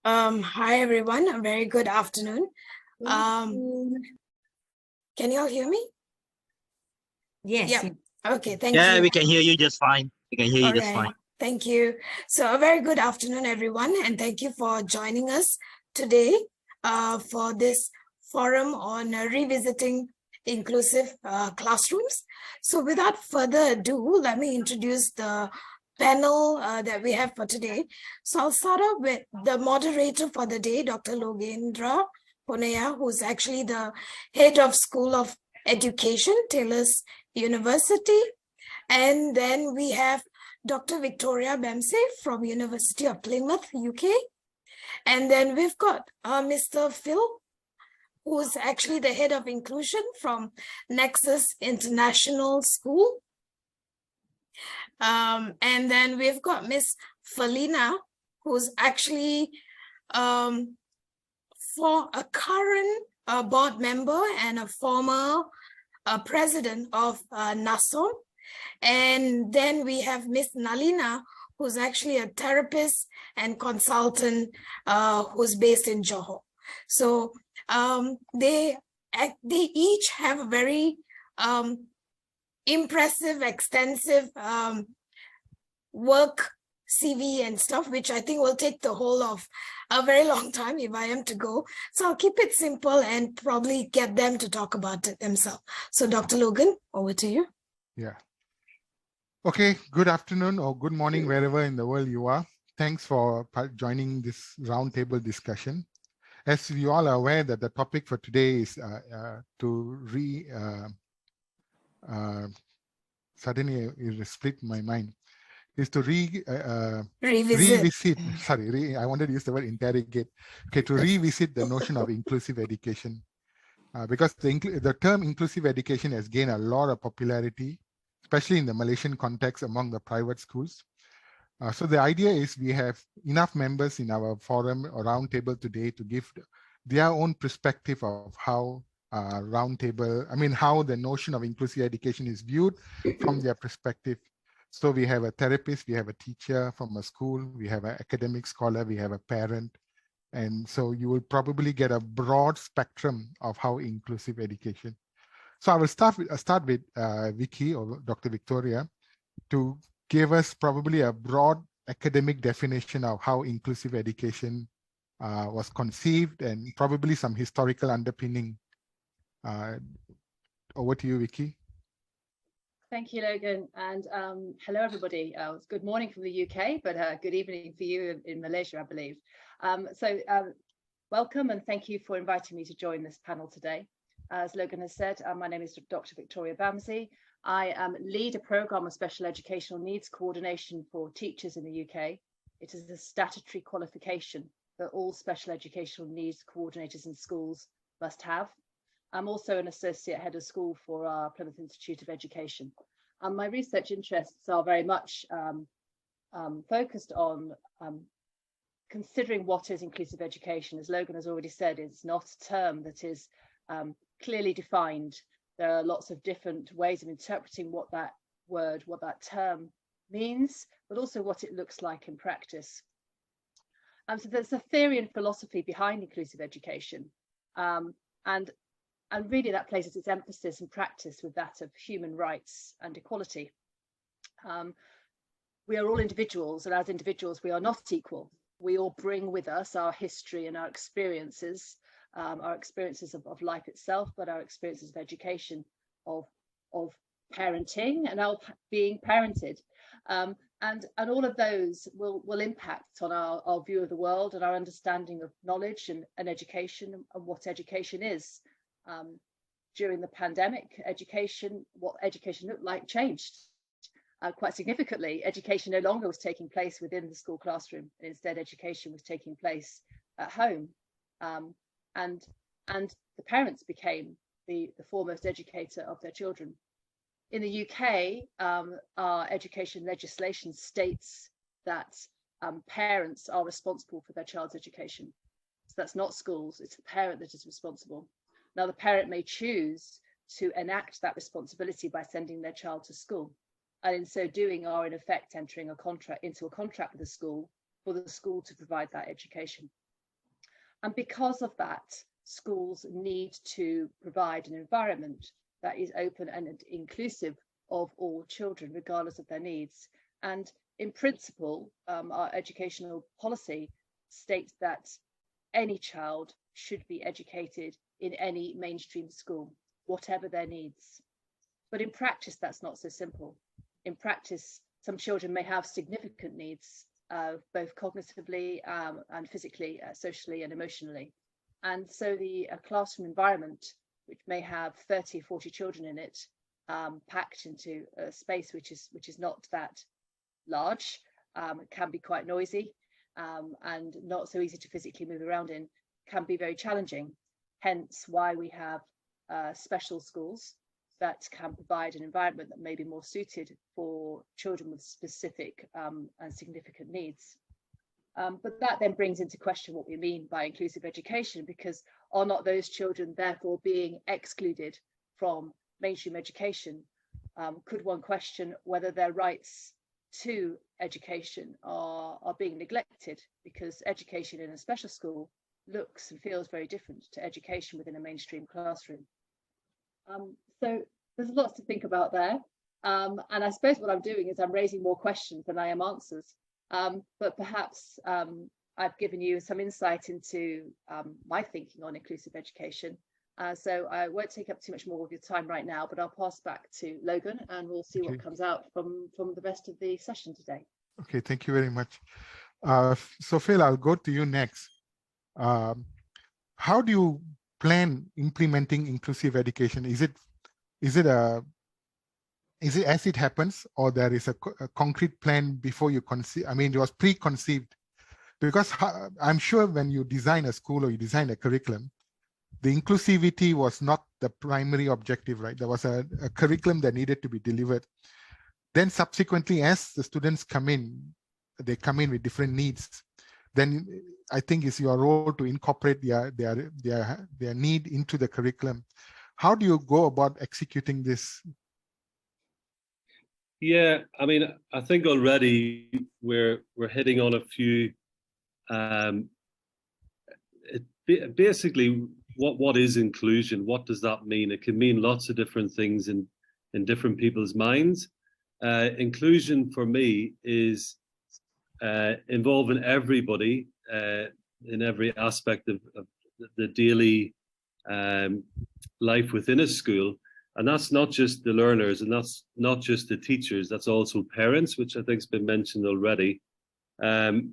Hi everyone, a very good afternoon. Can you all hear me? Yes. Yeah. Okay, thank Yeah, you. we can hear you just fine. We can hear you All just right, fine. thank you. So a very good afternoon, everyone, and thank you for joining us today for this forum on revisiting inclusive classrooms. So without further ado, let me introduce the panel that we have for today. So I'll start off with the moderator for the day, Dr. Logendra Ponaya, who's actually the head of School of Education, Taylor's University. And then we have Dr. Victoria Bamsey from University of Plymouth, UK. And then we've got Mr. Phil, who's actually the head of inclusion from Nexus International School. And then we've got Miss Felina, who's actually for a current board member and a former president of NASOM. And then we have Miss Nalina, who's actually a therapist and consultant who's based in Johor. So they each have a very impressive, extensive work CV and stuff, which I think will take the whole of a very long time if I am to go. So I'll keep it simple and probably get them to talk about it themselves. So Dr. Logan, over to you. Yeah. Okay, good afternoon or good morning, wherever in the world you are. Thanks for joining this roundtable discussion. As you all are aware that the topic for today is suddenly it split my mind, is to revisit, sorry, I wanted to use the word interrogate, okay, to revisit the notion of inclusive education. Because the term inclusive education has gained a lot of popularity, especially in the Malaysian context among the private schools. So the idea is we have enough members in our forum or roundtable today to give their own perspective of how how the notion of inclusive education is viewed from their perspective. So we have a therapist, we have a teacher from a school, we have an academic scholar, we have a parent. And so you will probably get a broad spectrum of how inclusive education. So I will start with Vicky or Dr. Victoria to give us probably a broad academic definition of how inclusive education was conceived and probably some historical underpinning. Over to you, Vicky. Thank you, Logan, and hello, everybody. It's good morning from the UK, but good evening for you in Malaysia, I believe. Welcome and thank you for inviting me to join this panel today. As Logan has said, my name is Dr. Victoria Bamsey. I lead a programme of special educational needs coordination for teachers in the UK. It is a statutory qualification that all special educational needs coordinators in schools must have. I'm also an associate head of school for our Plymouth Institute of Education. My research interests are very much focused on considering what is inclusive education. As Logan has already said, it's not a term that is clearly defined. There are lots of different ways of interpreting what that word, what that term means, but also what it looks like in practice. So there's a theory and philosophy behind inclusive education. And really that places its emphasis and practice with that of human rights and equality. We are all individuals, and as individuals, we are not equal. We all bring with us our history and our experiences of life itself, but our experiences of education, of parenting, and of being parented. And all of those will impact on our view of the world and our understanding of knowledge and education and what education is. During the pandemic, what education looked like changed quite significantly. Education no longer was taking place within the school classroom, and instead education was taking place at home. And the parents became the foremost educator of their children. In the UK, our education legislation states that parents are responsible for their child's education. So that's not schools, it's the parent that is responsible. Now, the parent may choose to enact that responsibility by sending their child to school, and in so doing are in effect entering into a contract with the school for the school to provide that education. And because of that, schools need to provide an environment that is open and inclusive of all children, regardless of their needs. And in principle, our educational policy states that any child should be educated in any mainstream school, whatever their needs. But in practice, that's not so simple. In practice, some children may have significant needs, both cognitively and physically, socially and emotionally. And so the classroom environment, which may have 30, 40 children in it, packed into a space which is not that large, can be quite noisy, and not so easy to physically move around in, can be very challenging. Hence why we have special schools that can provide an environment that may be more suited for children with specific and significant needs. But that then brings into question what we mean by inclusive education, because are not those children therefore being excluded from mainstream education? Could one question whether their rights to education are being neglected, because education in a special school looks and feels very different to education within a mainstream classroom? So there's lots to think about there. And I suppose what I'm doing is I'm raising more questions than I am answers. But perhaps I've given you some insight into my thinking on inclusive education. So I won't take up too much more of your time right now, but I'll pass back to Logan and we'll see what comes out from the rest of the session today. Okay, thank you very much. So Phil, I'll go to you next. How do you plan implementing inclusive education? Is it as it happens, or there is a concrete plan before you conceive? I mean, it was preconceived, because I'm sure when you design a school or you design a curriculum, the inclusivity was not the primary objective, right? There was a curriculum that needed to be delivered. Then subsequently, as the students come in, they come in with different needs. Then I think it's your role to incorporate their need into the curriculum. How do you go about executing this? Yeah, I mean, I think already we're hitting on a few. Basically, what is inclusion? What does that mean? It can mean lots of different things in different people's minds. Inclusion for me is involving everybody in every aspect of the daily life within a school. And that's not just the learners, and that's not just the teachers, that's also parents, which I think has been mentioned already. And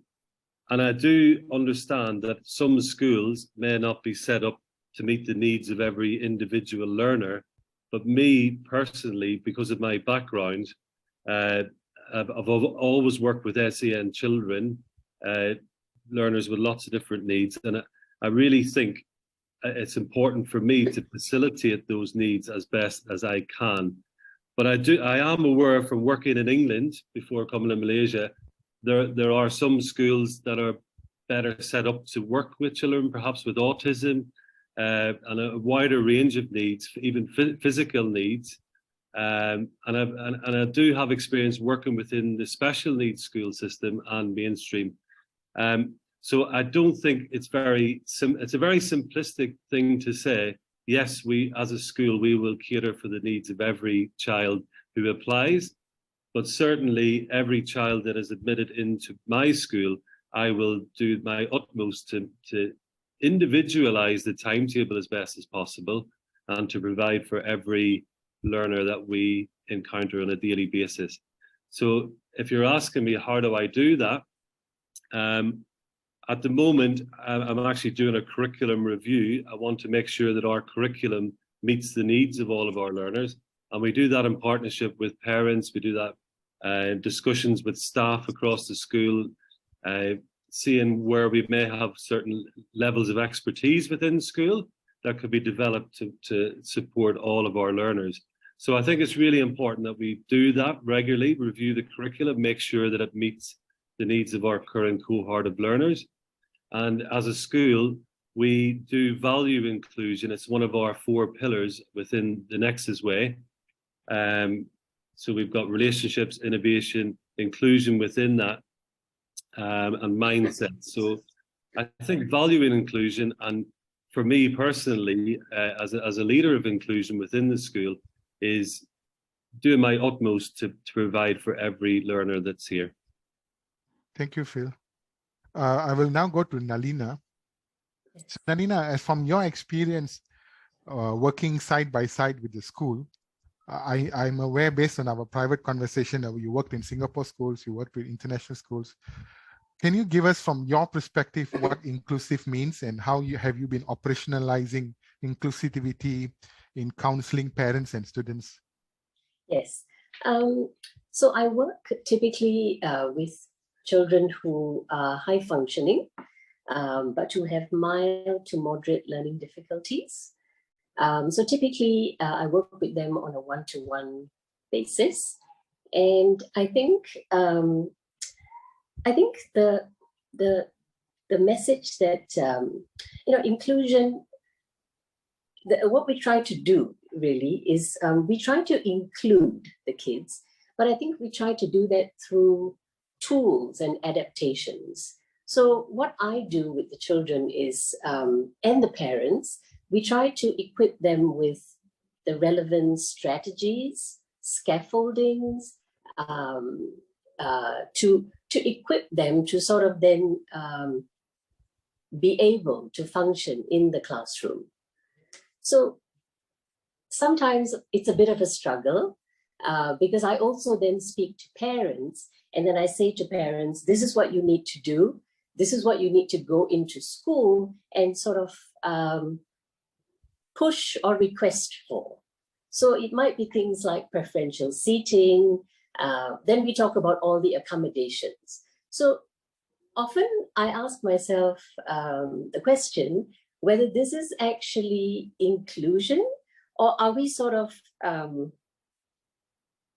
I do understand that some schools may not be set up to meet the needs of every individual learner. But me personally, because of my background, I've always worked with SEN children, learners with lots of different needs. And I really think it's important for me to facilitate those needs as best as I can. But I am aware from working in England before coming to Malaysia, there are some schools that are better set up to work with children, perhaps with autism, and a wider range of needs, even physical needs. And I do have experience working within the special needs school system and mainstream. So I don't think it's a very simplistic thing to say, yes, we as a school, we will cater for the needs of every child who applies, but certainly every child that is admitted into my school, I will do my utmost to individualize the timetable as best as possible and to provide for every learner that we encounter on a daily basis. So if you're asking me, how do I do that? At the moment, I'm actually doing a curriculum review. I want to make sure that our curriculum meets the needs of all of our learners. And we do that in partnership with parents. We do that in discussions with staff across the school, seeing where we may have certain levels of expertise within school that could be developed to support all of our learners. So I think it's really important that we do that regularly, review the curriculum, make sure that it meets the needs of our current cohort of learners. And as a school, we do value inclusion. It's one of our 4 pillars within the Nexus Way. So we've got relationships, innovation, inclusion within that, and mindset. So I think value in inclusion, and for me personally, as a leader of inclusion within the school, is doing my utmost to provide for every learner that's here. Thank you, Phil. I will now go to Nalina. So, Nalina, from your experience working side by side with the school, I'm aware, based on our private conversation, that you worked in Singapore schools, you worked with international schools. Can you give us, from your perspective, what inclusive means and how have you been operationalizing inclusivity in counseling parents and students? Yes. So I work typically with children who are high functioning, but who have mild to moderate learning difficulties. So typically I work with them on a one-to-one basis. And I think the message that inclusion, what we try to do really is we try to include the kids, but I think we try to do that through tools and adaptations. So what I do with the children is, and the parents, we try to equip them with the relevant strategies, scaffoldings, to equip them to sort of then be able to function in the classroom. So sometimes it's a bit of a struggle because I also then speak to parents, and then I say to parents, this is what you need to do. This is what you need to go into school and sort of push or request for. So it might be things like preferential seating. Then we talk about all the accommodations. So often I ask myself the question whether this is actually inclusion, or are we sort of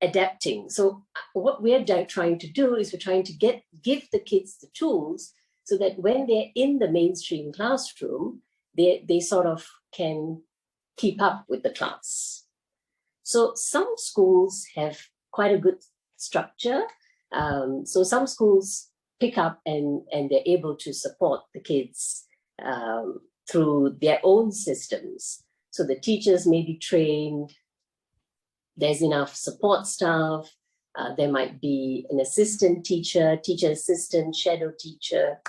adapting? So what we're trying to do is we're trying to give the kids the tools so that when they're in the mainstream classroom, they sort of can keep up with the class. So some schools have quite a good structure. So some schools pick up and they're able to support the kids through their own systems. So the teachers may be trained, there's enough support staff, there might be an assistant teacher, teacher assistant, shadow teacher,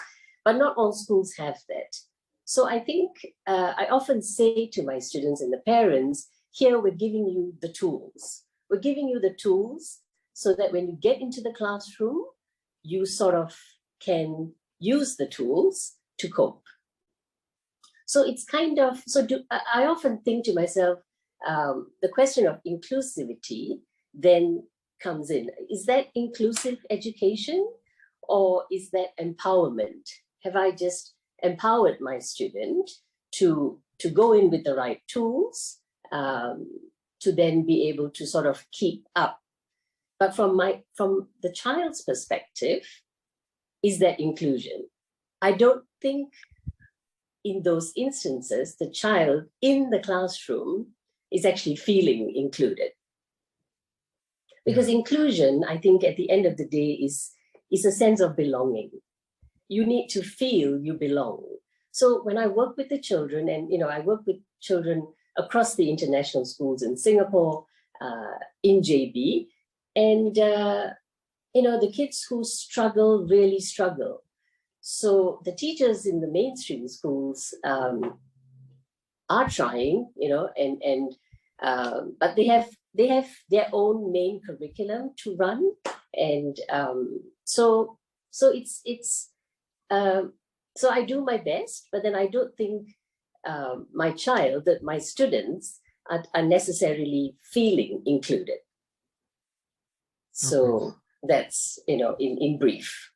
but not all schools have that. So I think I often say to my students and the parents, here we're giving you the tools. We're giving you the tools so that when you get into the classroom, you sort of can use the tools to cope. So it's kind of, I often think to myself, the question of inclusivity then comes in. Is that inclusive education, or is that empowerment? Have I just empowered my student to go in with the right tools to then be able to sort of keep up? But from the child's perspective, is that inclusion? I don't think in those instances, the child in the classroom is actually feeling included. Because inclusion, I think at the end of the day, is a sense of belonging. You need to feel you belong. So when I work with the children, and I work with children across the international schools in Singapore, in JB, and the kids who struggle really struggle. So the teachers in the mainstream schools are trying, but they have their own main curriculum to run, and so I do my best, but then I don't think my students are necessarily feeling included. So that's in brief.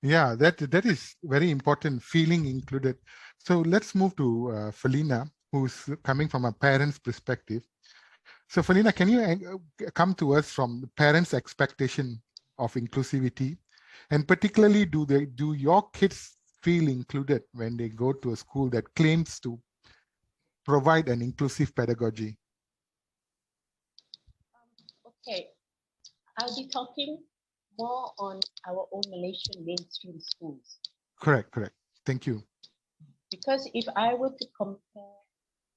Yeah, that is very important, feeling included. So let's move to Felina, who's coming from a parent's perspective. So Felina, can you come to us from the parents' expectation of inclusivity, and particularly do your kids feel included when they go to a school that claims to provide an inclusive pedagogy? Okay, I'll be talking more on our own Malaysian mainstream schools. Correct. Thank you. Because if I were to compare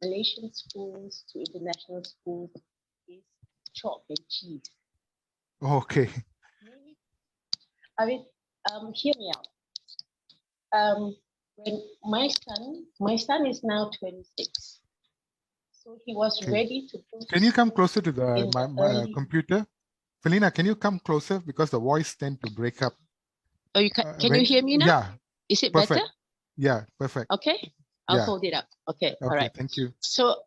Malaysian schools to international schools, it's chalk and cheese. Okay. Maybe, I mean, hear me out. When my son is now 26, so he was Okay. ready to go. Can you come closer to the in my, the my, early- computer? Felina, can you come closer because the voice tend to break up? Oh, you can you when- hear me now? Yeah, Is it perfect. better? Yeah, perfect. Okay, I'll Yeah. hold it up. Okay, all Okay, right. thank you. So,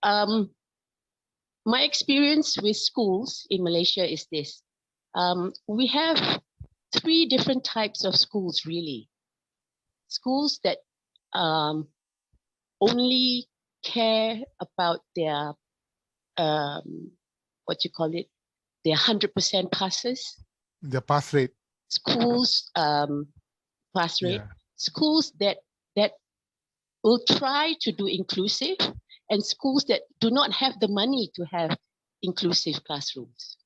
my experience with schools in Malaysia is this. We have 3 different types of schools, really. Schools that only care about their, what you call it, their 100% passes. The pass rate. Schools, pass rate. Yeah. Schools that will try to do inclusive, and schools that do not have the money to have inclusive classrooms.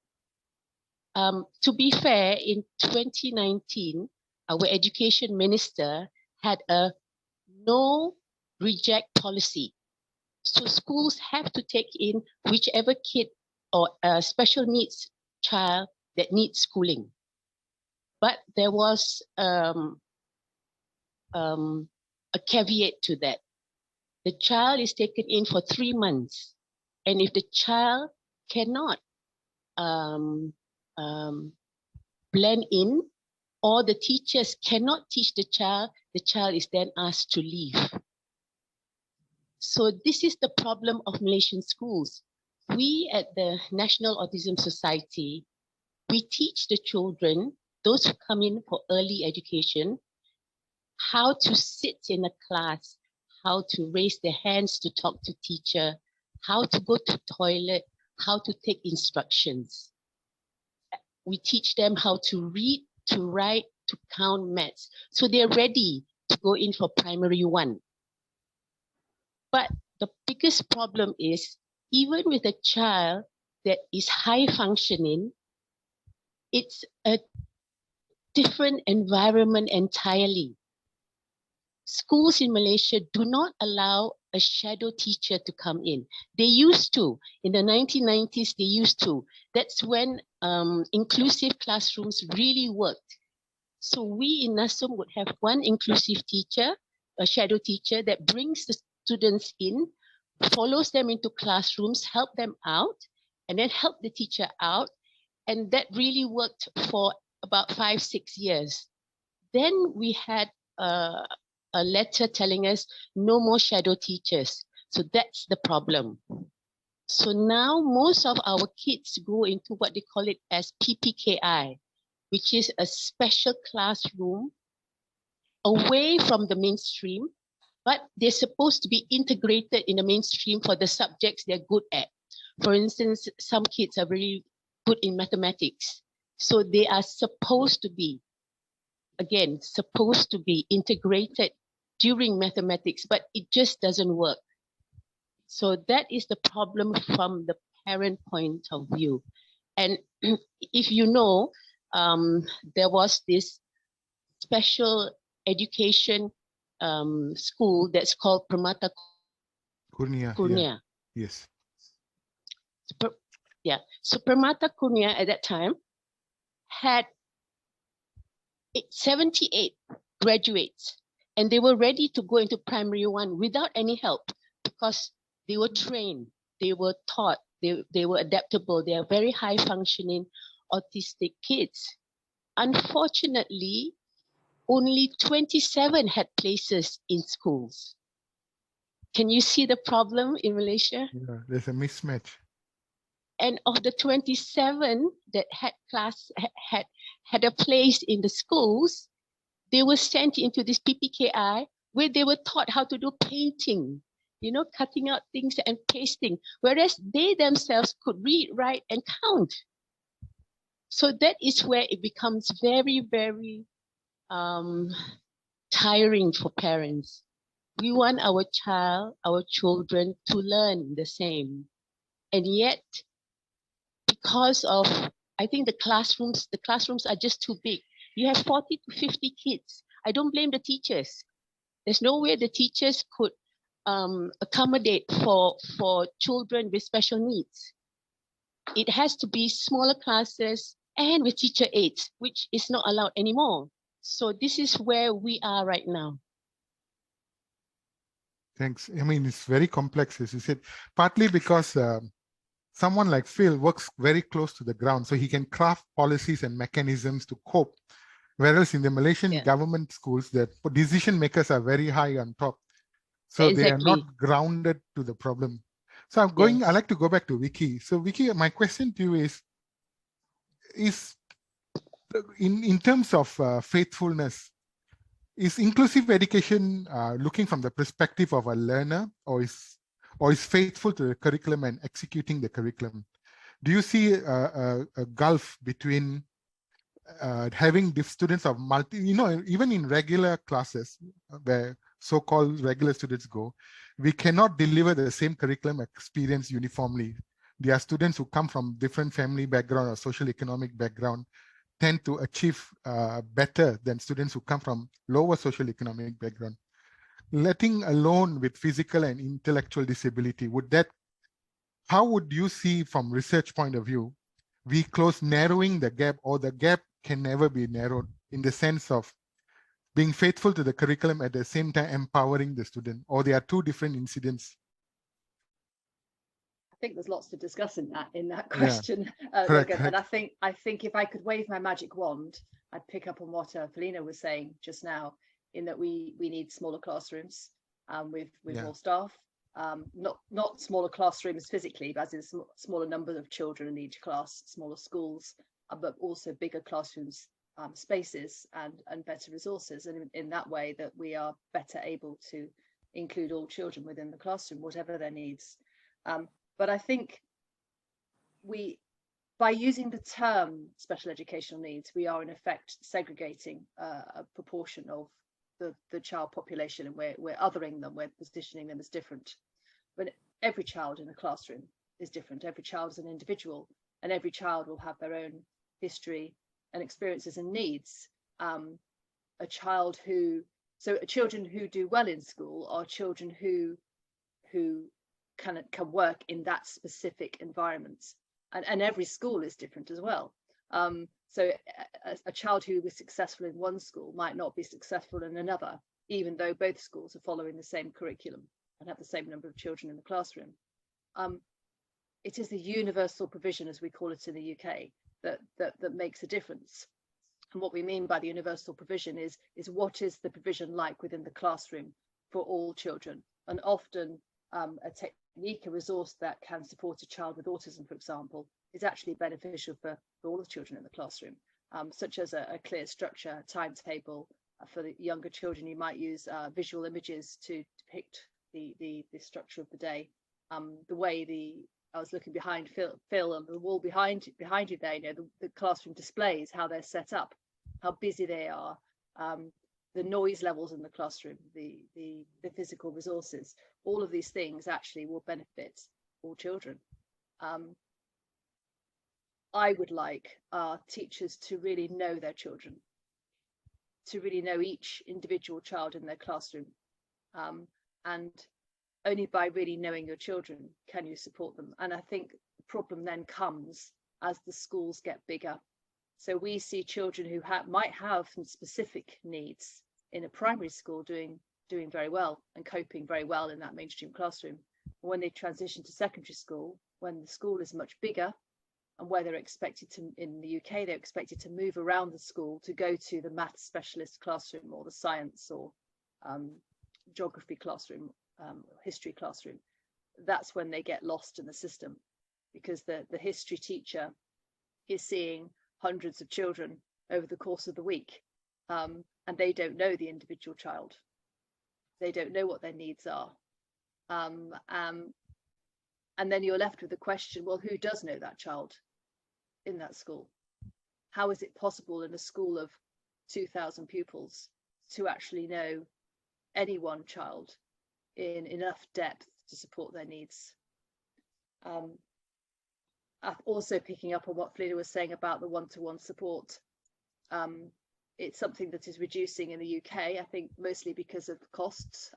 To be fair, in 2019, our education minister had a no reject policy. So schools have to take in whichever kid or a special needs child that needs schooling. But there was a caveat to that. The child is taken in for 3 months. And if the child cannot blend in, or the teachers cannot teach the child is then asked to leave. So this is the problem of Malaysian schools. We at the National Autism Society, we teach the children, those who come in for early education, how to sit in a class, how to raise their hands to talk to teacher, how to go to toilet, how to take instructions. We teach them how to read, to write, to count maths. So they're ready to go in for primary 1. But the biggest problem is, even with a child that is high functioning, it's a different environment entirely. Schools in Malaysia do not allow a shadow teacher to come in. They used to. In the 1990s, they used to. That's when inclusive classrooms really worked. So we in NASUM would have one inclusive teacher, a shadow teacher that brings the students in, follows them into classrooms, help them out, and then help the teacher out. And that really worked for about 5-6 years. Then we had a letter telling us no more shadow teachers. So that's the problem. So now most of our kids go into what they call it as PPKI, which is a special classroom away from the mainstream, but they're supposed to be integrated in the mainstream for the subjects they're good at. For instance, some kids are very good in mathematics. So they are supposed to be, again, supposed to be integrated during mathematics, but it just doesn't work. So that is the problem from the parent point of view. And if you know, there was this special education school that's called Permata Kurnia. Kurnia. Yeah. Yes. So Permata Kurnia at that time had 78 graduates, and they were ready to go into primary 1 without any help because they were trained, they were taught, they were adaptable, they are very high functioning autistic kids. Unfortunately, only 27 had places in schools. Can you see the problem in Malaysia? Yeah, there's a mismatch. And of the 27 that had a place in the schools, they were sent into this PPKI where they were taught how to do painting, you know, cutting out things and pasting, whereas they themselves could read, write, and count. So that is where it becomes very, very tiring for parents. We want our children to learn the same. And yet, because of, I think the classrooms are just too big. You have 40 to 50 kids. I don't blame the teachers. There's no way the teachers could accommodate for children with special needs. It has to be smaller classes and with teacher aides, which is not allowed anymore. So this is where we are right now. Thanks. I mean, it's very complex, as you said, partly because someone like Phil works very close to the ground, so he can craft policies and mechanisms to cope. Whereas in the Malaysian government schools, the decision makers are very high on top. So they are not grounded to the problem. So I'm going, I'd like to go back to Vicky. So Vicky, my question to you is in terms of faithfulness, is inclusive education looking from the perspective of a learner, or is faithful to the curriculum and executing the curriculum? Do you see a gulf between having students of even in regular classes where so-called regular students go, we cannot deliver the same curriculum experience uniformly. There are students who come from different family background or social economic background tend to achieve better than students who come from lower social economic background. Letting alone with physical and intellectual disability, how would you see from research point of view, we close narrowing the gap, or the gap can never be narrowed in the sense of being faithful to the curriculum at the same time empowering the student, or there are two different incidents? I think there's lots to discuss in that question. Correct. And I think if I could wave my magic wand, I'd pick up on what Felina was saying just now, in that we need smaller classrooms with more staff, not smaller classrooms physically, but as in smaller numbers of children in each class, smaller schools, but also bigger classrooms, spaces and better resources, and in that way that we are better able to include all children within the classroom, whatever their needs. But I think by using the term special educational needs, we are in effect segregating a proportion of the child population, and we're othering them, we're positioning them as different. But every child in a classroom is different. Every child is an individual, and every child will have their own history and experiences and needs. Children who do well in school are children who can work in that specific environment, and every school is different as well. So a child who was successful in one school might not be successful in another, even though both schools are following the same curriculum and have the same number of children in the classroom. It is the universal provision, as we call it in the UK, that makes a difference. And what we mean by the universal provision is what is the provision like within the classroom for all children. And often a technique, a resource that can support a child with autism, for example, is actually beneficial for all the children in the classroom, such as a clear structure, timetable. For the younger children, you might use visual images to depict the structure of the day. The way I was looking behind Phil on the wall behind you there, the classroom displays how they're set up, how busy they are, the noise levels in the classroom, the physical resources. All of these things actually will benefit all children. I would like our teachers to really know their children, to really know each individual child in their classroom. And only by really knowing your children can you support them. And I think the problem then comes as the schools get bigger. So we see children who might have some specific needs in a primary school doing very well and coping very well in that mainstream classroom. When they transition to secondary school, when the school is much bigger, and where they're expected to, in the UK, they're expected to move around the school to go to the maths specialist classroom or the science or geography classroom, history classroom. That's when they get lost in the system, because the history teacher is seeing hundreds of children over the course of the week, and they don't know the individual child. They don't know what their needs are. And then you're left with the question, well, who does know that child in that school? How is it possible in a school of 2,000 pupils to actually know any one child in enough depth to support their needs? Also picking up on what Felina was saying about the one-to-one support, it's something that is reducing in the UK, I think mostly because of costs,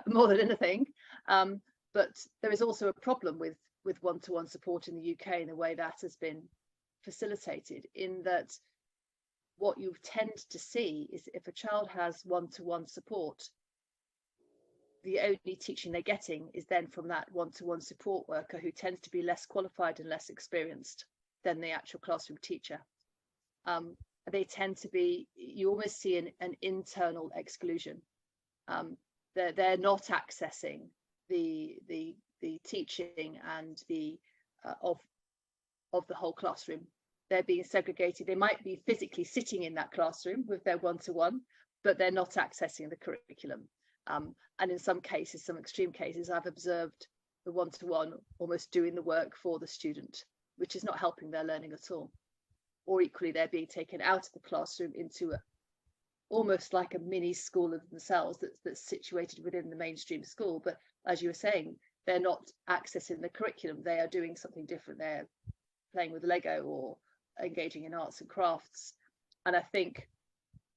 more than anything. But there is also a problem with one-to-one support in the UK and the way that has been facilitated, in that what you tend to see is if a child has one-to-one support, the only teaching they're getting is then from that one-to-one support worker, who tends to be less qualified and less experienced than the actual classroom teacher. They tend to be, you almost see an internal exclusion. They're not accessing the teaching and the of the whole classroom. They're being segregated. They might be physically sitting in that classroom with their one-to-one, but they're not accessing the curriculum. And in some cases, some extreme cases, I've observed the one-to-one almost doing the work for the student, which is not helping their learning at all. Or equally, they're being taken out of the classroom into almost like a mini school of themselves that's situated within the mainstream school. But as you were saying, they're not accessing the curriculum. They are doing something different. They're playing with Lego or engaging in arts and crafts. And I think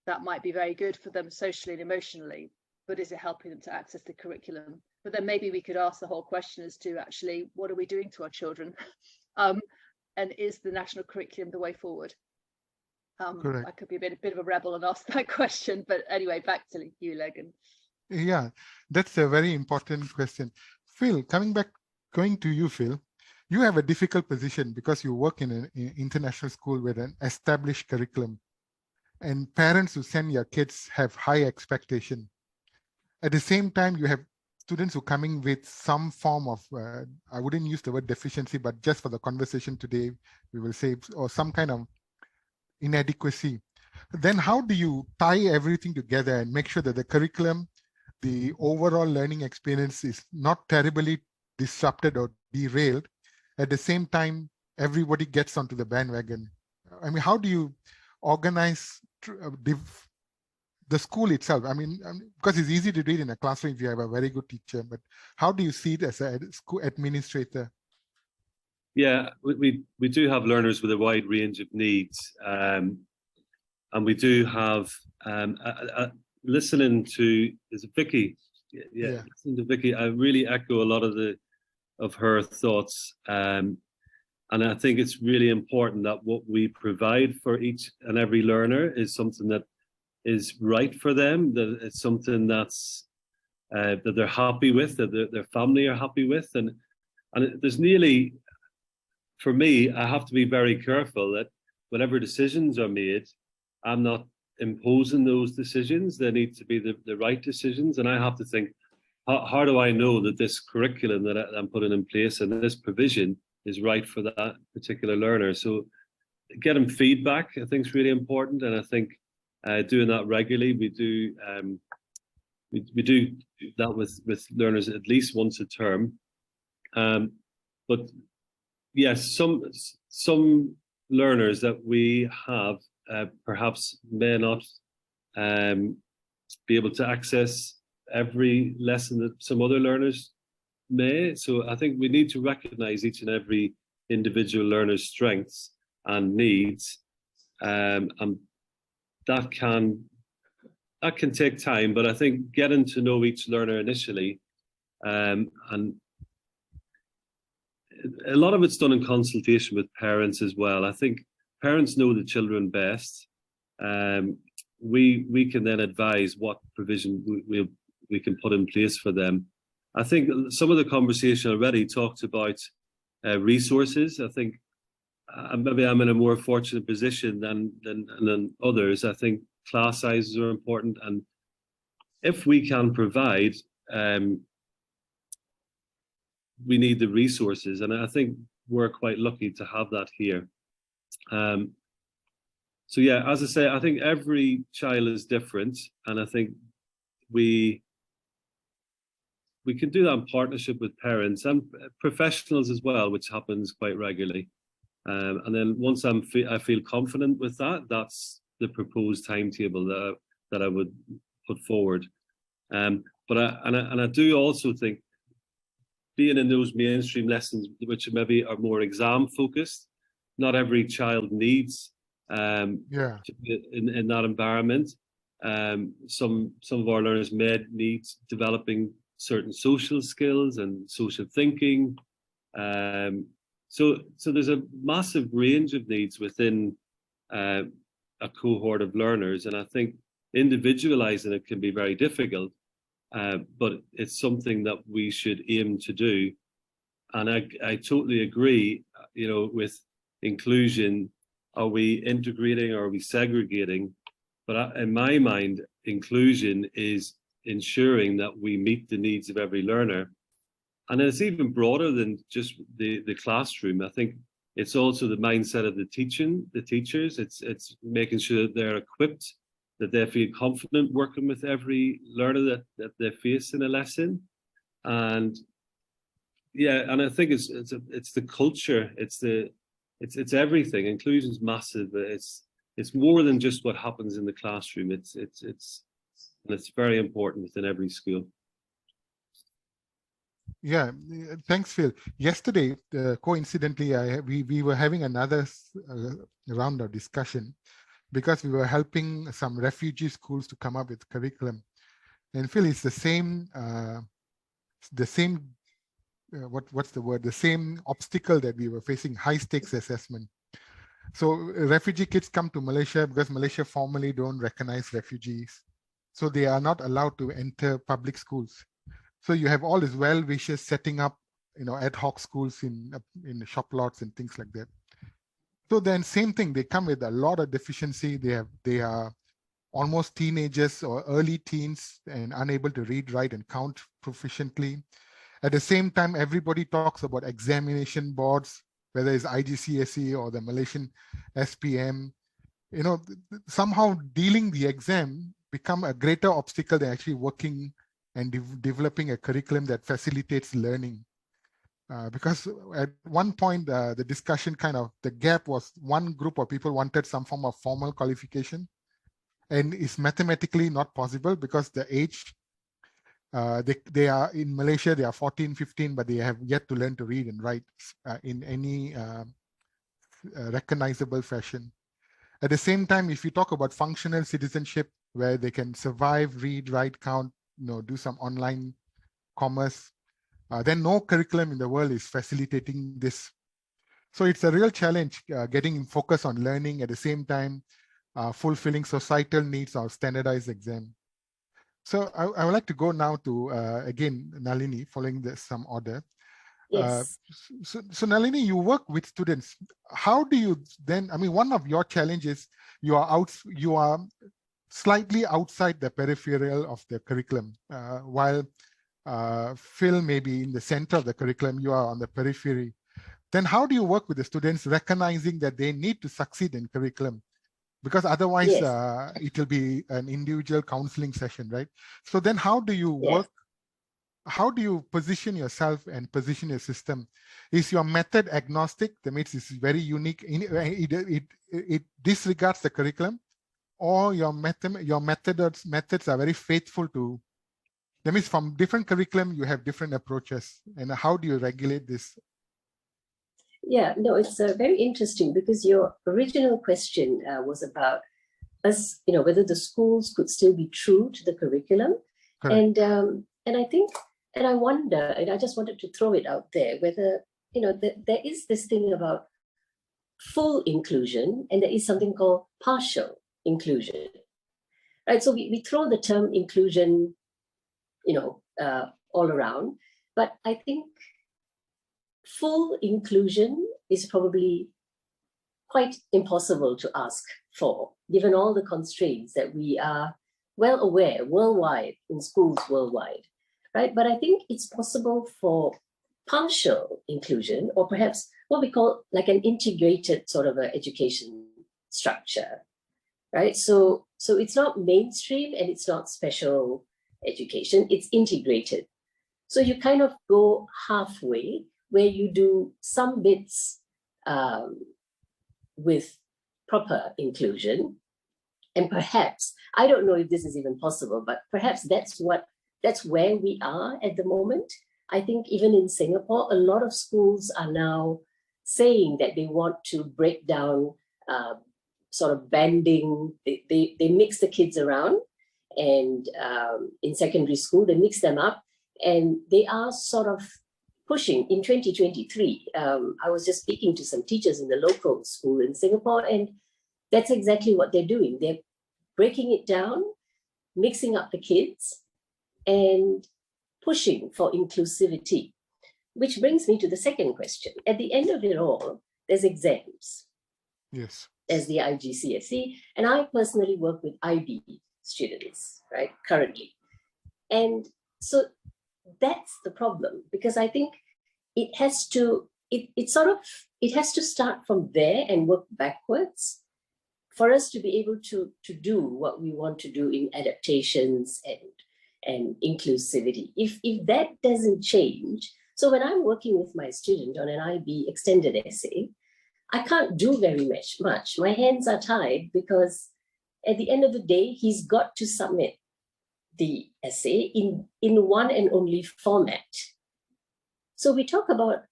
that might be very good for them socially and emotionally, but is it helping them to access the curriculum? But then maybe we could ask the whole question as to actually, what are we doing to our children? And is the national curriculum the way forward? I could be a bit of a rebel and ask that question, but anyway, back to you, Legan. Yeah, that's a very important question. Phil, going to you, Phil, you have a difficult position because you work in an international school with an established curriculum, and parents who send your kids have high expectation. At the same time, you have students who are coming with some form of, I wouldn't use the word deficiency, but just for the conversation today, we will say, or some kind of inadequacy. Then how do you tie everything together and make sure that the curriculum, the overall learning experience is not terribly disrupted or derailed? At the same time, everybody gets onto the bandwagon. I mean, how do you organize the school itself? I mean, because it's easy to do it in a classroom if you have a very good teacher, but how do you see it as a school administrator? Yeah, we do have learners with a wide range of needs, and we do have listening to, is it Vicky? Yeah. Listening to Vicky, I really echo a lot of her thoughts, and I think it's really important that what we provide for each and every learner is something that is right for them, that it's something that's that they're happy with, that their family are happy with, and there's nearly, for me, I have to be very careful that whatever decisions are made, I'm not imposing those decisions. They need to be the right decisions, and I have to think, how do I know that this curriculum that I'm putting in place and this provision is right for that particular learner? So getting feedback, I think, is really important, and I think doing that regularly. We do that with learners at least once a term. But yes, some learners that we have perhaps may not be able to access every lesson that some other learners may. So I think we need to recognize each and every individual learner's strengths and needs, and that can take time, but I think getting to know each learner initially, and a lot of it's done in consultation with parents as well. I think parents know the children best. We can then advise what provision we can put in place for them. I think some of the conversation already talked about resources. I think maybe I'm in a more fortunate position than others. I think class sizes are important, and if we can provide, we need the resources, and I think we're quite lucky to have that here. So yeah, as I say, I think every child is different, and I think we can do that in partnership with parents and professionals as well, which happens quite regularly. And then once I feel confident with that, that's the proposed timetable that I would put forward. But I do also think, being in those mainstream lessons, which maybe are more exam focused, not every child needs to be in that environment. Some of our learners may need developing certain social skills and social thinking. So there's a massive range of needs within a cohort of learners, and I think individualizing it can be very difficult, but it's something that we should aim to do. And I totally agree, with inclusion. Are we integrating or are we segregating? But in my mind, inclusion is ensuring that we meet the needs of every learner. And it's even broader than just the classroom. I think it's also the mindset of the teachers. It's making sure that they're equipped, that they feel confident working with every learner that they face in a lesson. And yeah, and I think it's the culture, it's everything. Inclusion is massive. It's more than just what happens in the classroom. It's very important within every school. Yeah, thanks, Phil. Yesterday, coincidentally, we were having another round of discussion because we were helping some refugee schools to come up with curriculum. And Phil, it's the same what's the word? The same obstacle that we were facing, high stakes assessment. So refugee kids come to Malaysia because Malaysia formally don't recognize refugees. So they are not allowed to enter public schools. So you have all these well-wishers setting up, ad hoc schools in shop lots and things like that. So then same thing, they come with a lot of deficiency. They are almost teenagers or early teens and unable to read, write, and count proficiently. At the same time, everybody talks about examination boards, whether it's IGCSE or the Malaysian SPM. Somehow dealing the exam become a greater obstacle than actually working and developing a curriculum that facilitates learning. Because at one point, the discussion the gap was one group of people wanted some form of formal qualification, and it's mathematically not possible because the age, they are in Malaysia, they are 14, 15, but they have yet to learn to read and write in any recognizable fashion. At the same time, if you talk about functional citizenship, where they can survive, read, write, count, do some online commerce, then no curriculum in the world is facilitating this. So it's a real challenge getting focus on learning at the same time, fulfilling societal needs or standardized exam. So I would like to go now to, again, Nalini, following some order. Yes. So Nalini, you work with students. How do you then, one of your challenges, you are slightly outside the peripheral of the curriculum, while Phil may be in the center of the curriculum, you are on the periphery. Then how do you work with the students, recognizing that they need to succeed in curriculum? Because otherwise, yes, it will be an individual counseling session, right? So then how do you work? How do you position yourself and position your system? Is your method agnostic? That means it's very unique. It disregards the curriculum, or your methods are very faithful to. That means from different curriculum, you have different approaches. And how do you regulate this? Yeah, no, it's very interesting because your original question was about us, whether the schools could still be true to the curriculum. Correct. And I think, and I wonder, and I just wanted to throw it out there, whether, there is this thing about full inclusion and there is something called partial inclusion, right? So we throw the term inclusion, all around, but I think full inclusion is probably quite impossible to ask for, given all the constraints that we are well aware worldwide, in schools worldwide, right? But I think it's possible for partial inclusion, or perhaps what we call like an integrated sort of an education structure, right? So it's not mainstream and it's not special education, it's integrated. So you kind of go halfway, where you do some bits with proper inclusion. And perhaps, I don't know if this is even possible, but perhaps that's where we are at the moment. I think even in Singapore, a lot of schools are now saying that they want to break down sort of banding. They mix the kids around, and in secondary school, they mix them up, and they are sort of pushing in 2023. I was just speaking to some teachers in the local school in Singapore, and that's exactly what they're doing. They're breaking it down, mixing up the kids, and pushing for inclusivity. Which brings me to the second question. At the end of it all, there's exams. Yes. There's the IGCSE, and I personally work with IB students, right, currently. And so that's the problem, because I think it has to, it has to start from there and work backwards for us to be able to do what we want to do in adaptations and inclusivity. If that doesn't change, so when I'm working with my student on an IB extended essay, I can't do very much. My hands are tied because at the end of the day, he's got to submit the essay in one and only format. So we talk about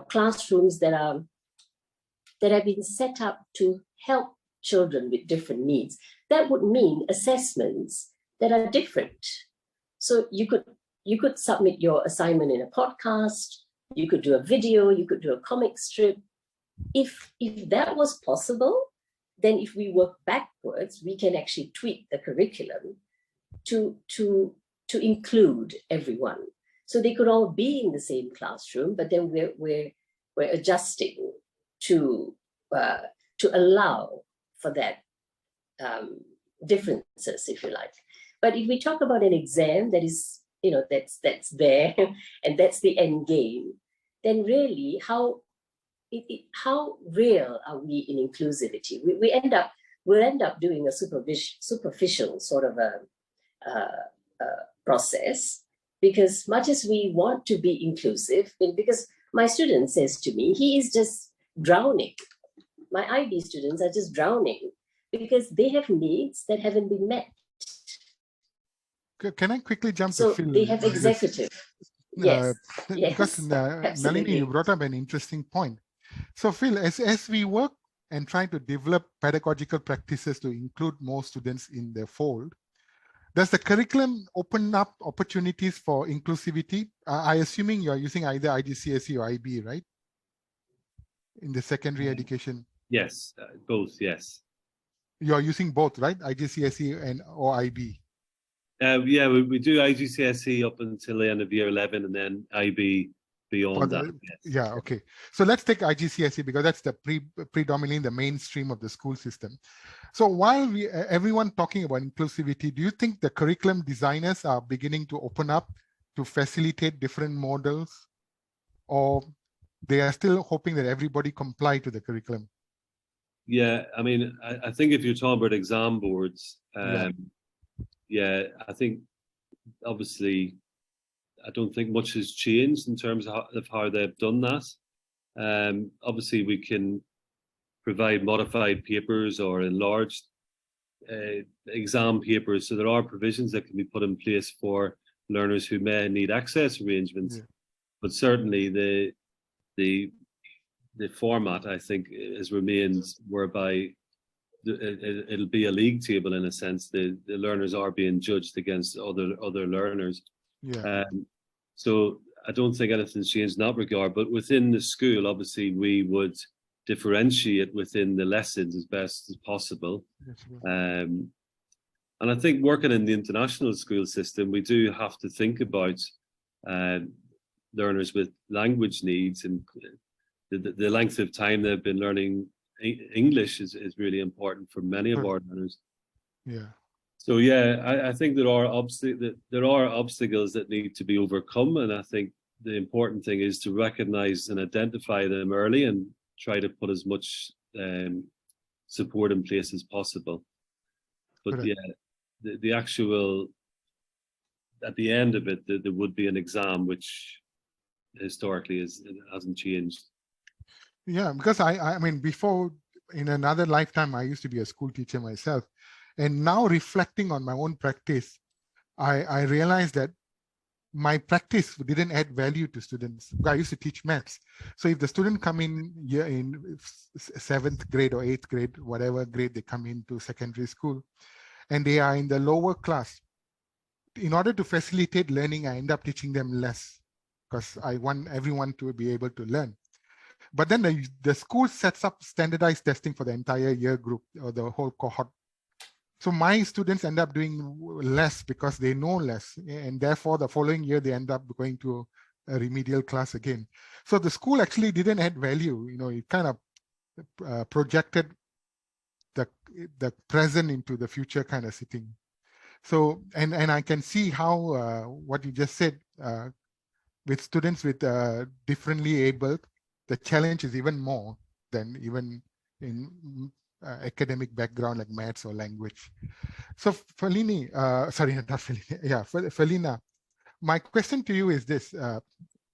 classrooms that have been set up to help children with different needs. That would mean assessments that are different. So you could submit your assignment in a podcast, you could do a video, you could do a comic strip. If that was possible, then if we work backwards, we can actually tweak the curriculum to include everyone. So they could all be in the same classroom, but then we're adjusting to allow for that differences, if you like. But if we talk about an exam that is, that's there and that's the end game, then really how real are we in inclusivity? We'll end up doing a superficial sort of a process, because much as we want to be inclusive, because my student says to me, he is just drowning. My IB students are just drowning because they have needs that haven't been met. Can I quickly jump So to Phil? they have executive. Yes. Because Nalini, you brought up an interesting point. So Phil, as we work and try to develop pedagogical practices to include more students in the fold, does the curriculum open up opportunities for inclusivity? I assuming you're using either IGCSE or IB, right? In the secondary education. Yes, both, yes. You're using both, right? IGCSE or IB? Yeah, we do IGCSE up until the end of year 11 and then IB beyond that. Yes. Yeah, okay. So let's take IGCSE because that's the predominantly the mainstream of the school system. So while everyone talking about inclusivity, do you think the curriculum designers are beginning to open up to facilitate different models, or they are still hoping that everybody comply to the curriculum? Yeah, I mean, I think if you're talking about exam boards, yeah, I think obviously I don't think much has changed in terms of how they've done that. Obviously, we can provide modified papers or enlarged exam papers. So there are provisions that can be put in place for learners who may need access arrangements. Yeah. But certainly the format, I think, has remained whereby it'll be a league table in a sense. The learners are being judged against other learners. Yeah. So I don't think anything's changed in that regard. But within the school, obviously, we would differentiate within the lessons as best as possible. And I think working in the international school system, we do have to think about learners with language needs, and the length of time they've been learning English is really important for many of our learners. Yeah. So yeah, I think there are obstacles that need to be overcome, and I think the important thing is to recognize and identify them early and try to put as much support in place as possible. But correct. Yeah, the actual, at the end of it, there would be an exam, which historically hasn't changed. Yeah, because I mean, before, in another lifetime, I used to be a school teacher myself. And now reflecting on my own practice, I realized that my practice didn't add value to students. I used to teach maths. So if the student come in here in 7th grade or 8th grade, whatever grade they come into secondary school, and they are in the lower class, in order to facilitate learning, I end up teaching them less because I want everyone to be able to learn. But then the school sets up standardized testing for the entire year group or the whole cohort. So my students end up doing less because they know less, and therefore the following year they end up going to a remedial class again. So the school actually didn't add value. It kind of projected the present into the future kind of sitting. So and I can see how what you just said with students with differently abled, the challenge is even more than even in academic background like maths or language. So Felina, Felina, my question to you is this.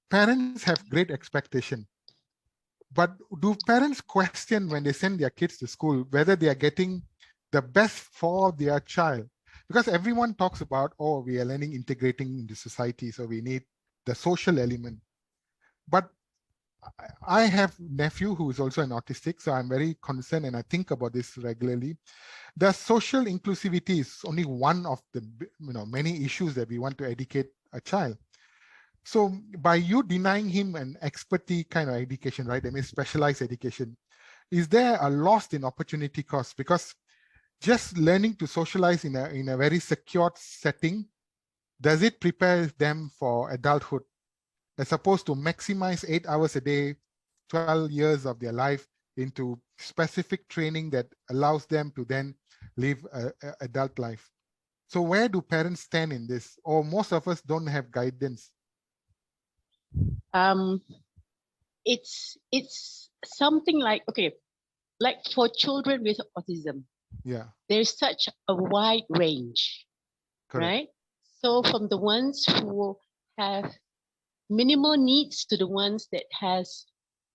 Parents have great expectation, but do parents question when they send their kids to school whether they are getting the best for their child? Because everyone talks about, oh, we are learning integrating into society, so we need the social element. But I have a nephew who is also an autistic, so I'm very concerned and I think about this regularly. The social inclusivity is only one of the many issues that we want to educate a child. So by you denying him an expertise kind of education, right? I mean, specialized education, is there a lost in opportunity cost? Because just learning to socialize in a very secured setting, does it prepare them for adulthood? As opposed to maximize 8 hours a day, 12 years of their life into specific training that allows them to then live an adult life. So where do parents stand in this? Or most of us don't have guidance? It's something like, okay, like for children with autism, Yeah, there's such a wide range, correct. right? So from the ones who have minimal needs to the ones that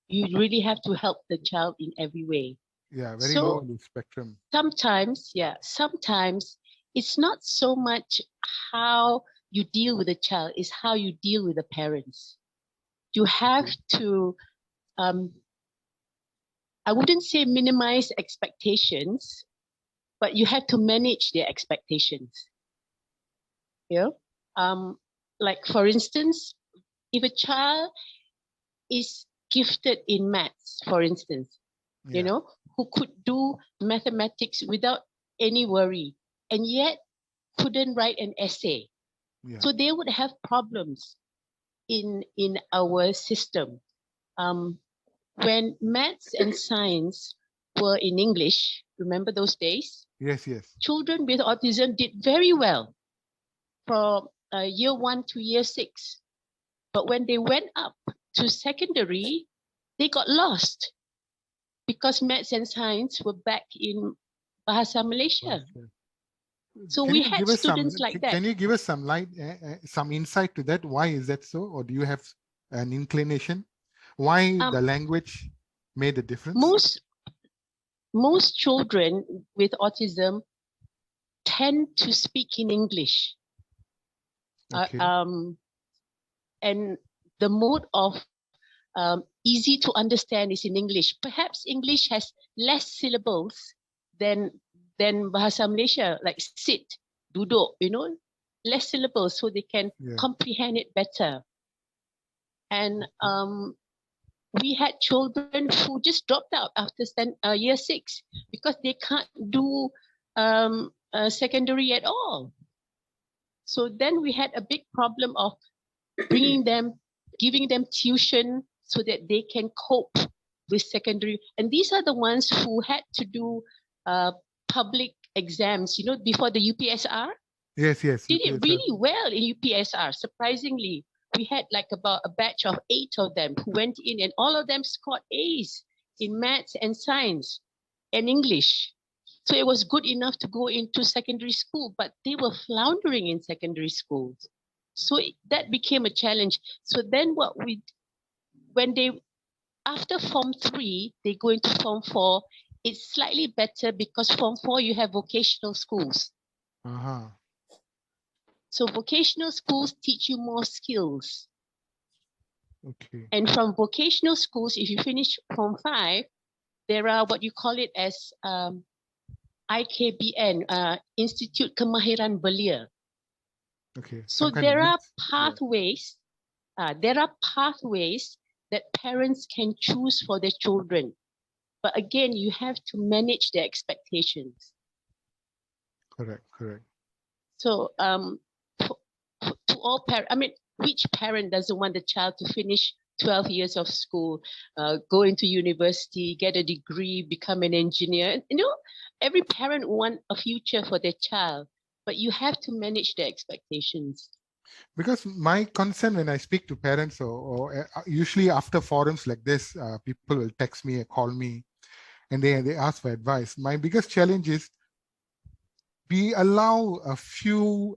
you really have to help the child in every way. Yeah, very low on the spectrum. Sometimes it's not so much how you deal with the child, it's how you deal with the parents. You have to, I wouldn't say minimize expectations, but you have to manage their expectations. Like for instance, if a child is gifted in maths, for instance, who could do mathematics without any worry, and yet couldn't write an essay. Yeah. So they would have problems in our system. When maths and science were in English, remember those days? Yes, yes. Children with autism did very well from year 1 to year 6. But when they went up to secondary, they got lost because maths and science were back in Bahasa Malaysia. Okay. So we had students like that. Can you give us some light, some insight to that? Why is that so? Or do you have an inclination? Why the language made a difference? Most children with autism tend to speak in English. Okay. And the mode of easy to understand is in English. Perhaps English has less syllables than Bahasa Malaysia, like sit, duduk, less syllables so they can comprehend it better. And we had children who just dropped out after year 6 because they can't do secondary at all. So then we had a big problem of bringing them, giving them tuition so that they can cope with secondary. And these are the ones who had to do public exams, before the UPSR. Yes, yes. Did it really well in UPSR, surprisingly. We had like about a batch of 8 of them who went in, and all of them scored A's in maths and science and English. So it was good enough to go into secondary school, but they were floundering in secondary schools. So that became a challenge. So then after Form 3, they go into Form 4, it's slightly better because Form 4, you have vocational schools. So vocational schools teach you more skills. Okay. And from vocational schools, if you finish Form 5, there are what you call it as IKBN, Institute Kemahiran Belia. Okay. So Some kind of there are mix. pathways. There are pathways that parents can choose for their children. But again, you have to manage their expectations. Correct. Correct. So to all parents, I mean, which parent doesn't want the child to finish 12 years of school, go into university, get a degree, become an engineer? You know, every parent wants a future for their child, but you have to manage their expectations. Because my concern when I speak to parents, or usually after forums like this, people will text me or call me, and they ask for advice. My biggest challenge is we allow a few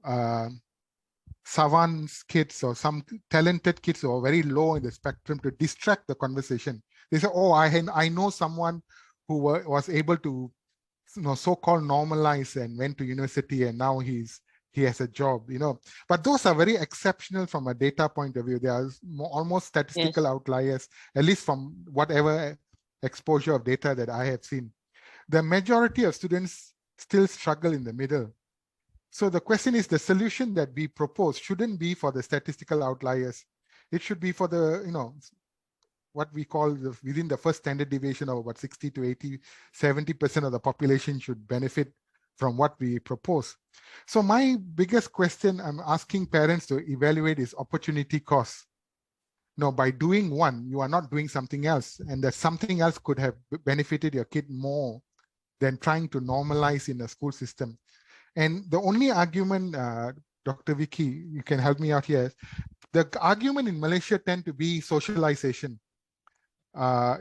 savants kids or some talented kids who are very low in the spectrum to distract the conversation. They say, "Oh, I know someone who was able to, so-called normalize and went to university, and now he has a job." But those are very exceptional from a data point of view. They are almost statistical Yes. outliers, at least from whatever exposure of data that I have seen. The majority of students still struggle in the middle. So the question is, the solution that we propose shouldn't be for the statistical outliers. It should be for the, what we call within the first standard deviation of about 60 to 80, 70% of the population should benefit from what we propose. So my biggest question I'm asking parents to evaluate is opportunity cost. By doing one, you are not doing something else, and that something else could have benefited your kid more than trying to normalize in a school system. And the only argument, Dr. Vicky, you can help me out here, the argument in Malaysia tend to be socialization.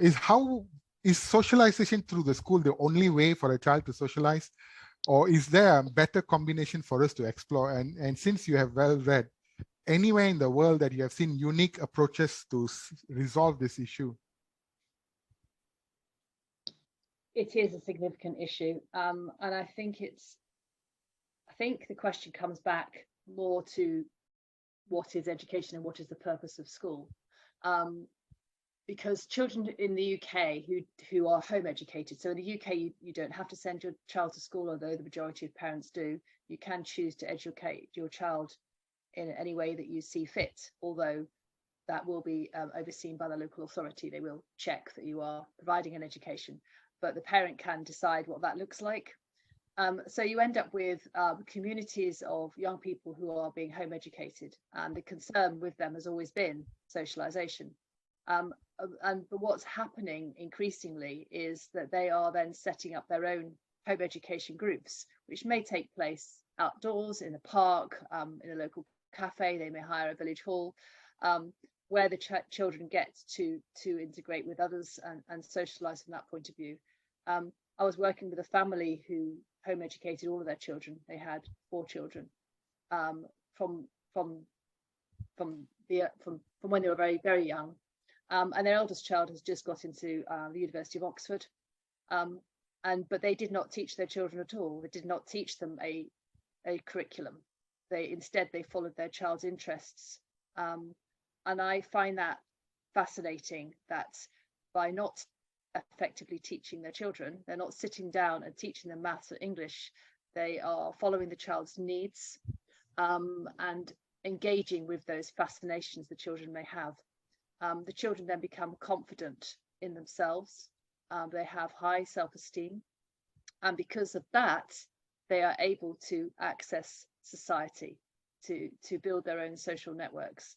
Is socialization through the school the only way for a child to socialize? Or is there a better combination for us to explore? And since you have well read, anywhere in the world that you have seen unique approaches to resolve this issue? It is a significant issue, and I think the question comes back more to what is education and what is the purpose of school, because children in the UK who are home educated, so in the UK you don't have to send your child to school, although the majority of parents do. You can choose to educate your child in any way that you see fit, although that will be overseen by the local authority. They will check that you are providing an education, but the parent can decide what that looks like. So you end up with communities of young people who are being home educated, and the concern with them has always been socialization. But what's happening increasingly is that they are then setting up their own home education groups, which may take place outdoors, in a park, in a local cafe. They may hire a village hall, where the children get to integrate with others and socialize from that point of view. I was working with a family who home educated all of their children. They had 4 children from when they were very, very young, and their eldest child has just got into the University of Oxford, but they did not teach their children at all. They did not teach them a curriculum. Instead they followed their child's interests, and I find that fascinating, that by not effectively teaching their children, they're not sitting down and teaching them maths or English. They are following the child's needs, and engaging with those fascinations the children may have. The children then become confident in themselves. They have high self-esteem, and because of that they are able to access society, to build their own social networks.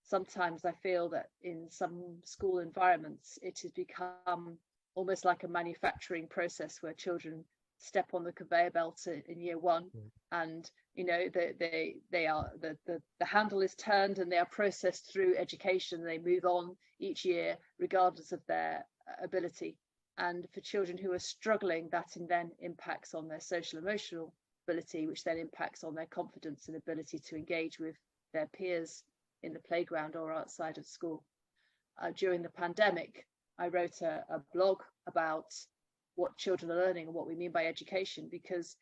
Sometimes I feel that in some school environments it has become almost like a manufacturing process, where children step on the conveyor belt in year 1, and they are the handle is turned and they are processed through education. They move on each year regardless of their ability, and for children who are struggling, that then impacts on their social emotional ability, which then impacts on their confidence and ability to engage with their peers in the playground or outside of school. During the pandemic, I wrote a blog about what children are learning and what we mean by education, because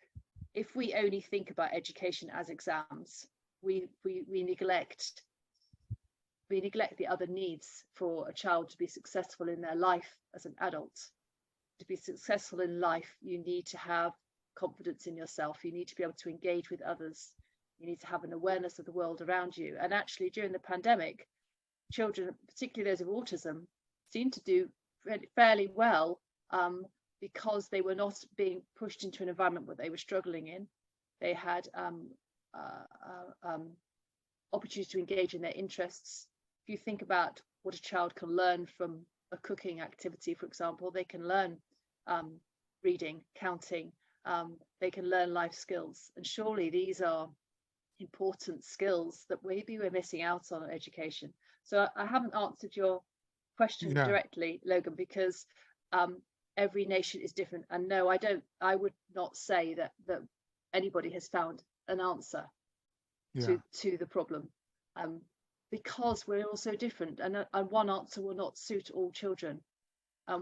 if we only think about education as exams, we neglect the other needs for a child to be successful in their life as an adult. To be successful in life, you need to have confidence in yourself. You need to be able to engage with others. You need to have an awareness of the world around you. And actually, during the pandemic, children, particularly those with autism, seemed to do fairly well because they were not being pushed into an environment where they were struggling in. They had opportunities to engage in their interests. If you think about what a child can learn from a cooking activity, for example, they can learn reading, counting, they can learn life skills. And surely these are important skills that maybe we're missing out on in education. So I haven't answered your question directly, Logan, because every nation is different. And no, I would not say that anybody has found an answer to the problem, because we're all so different, and one answer will not suit all children.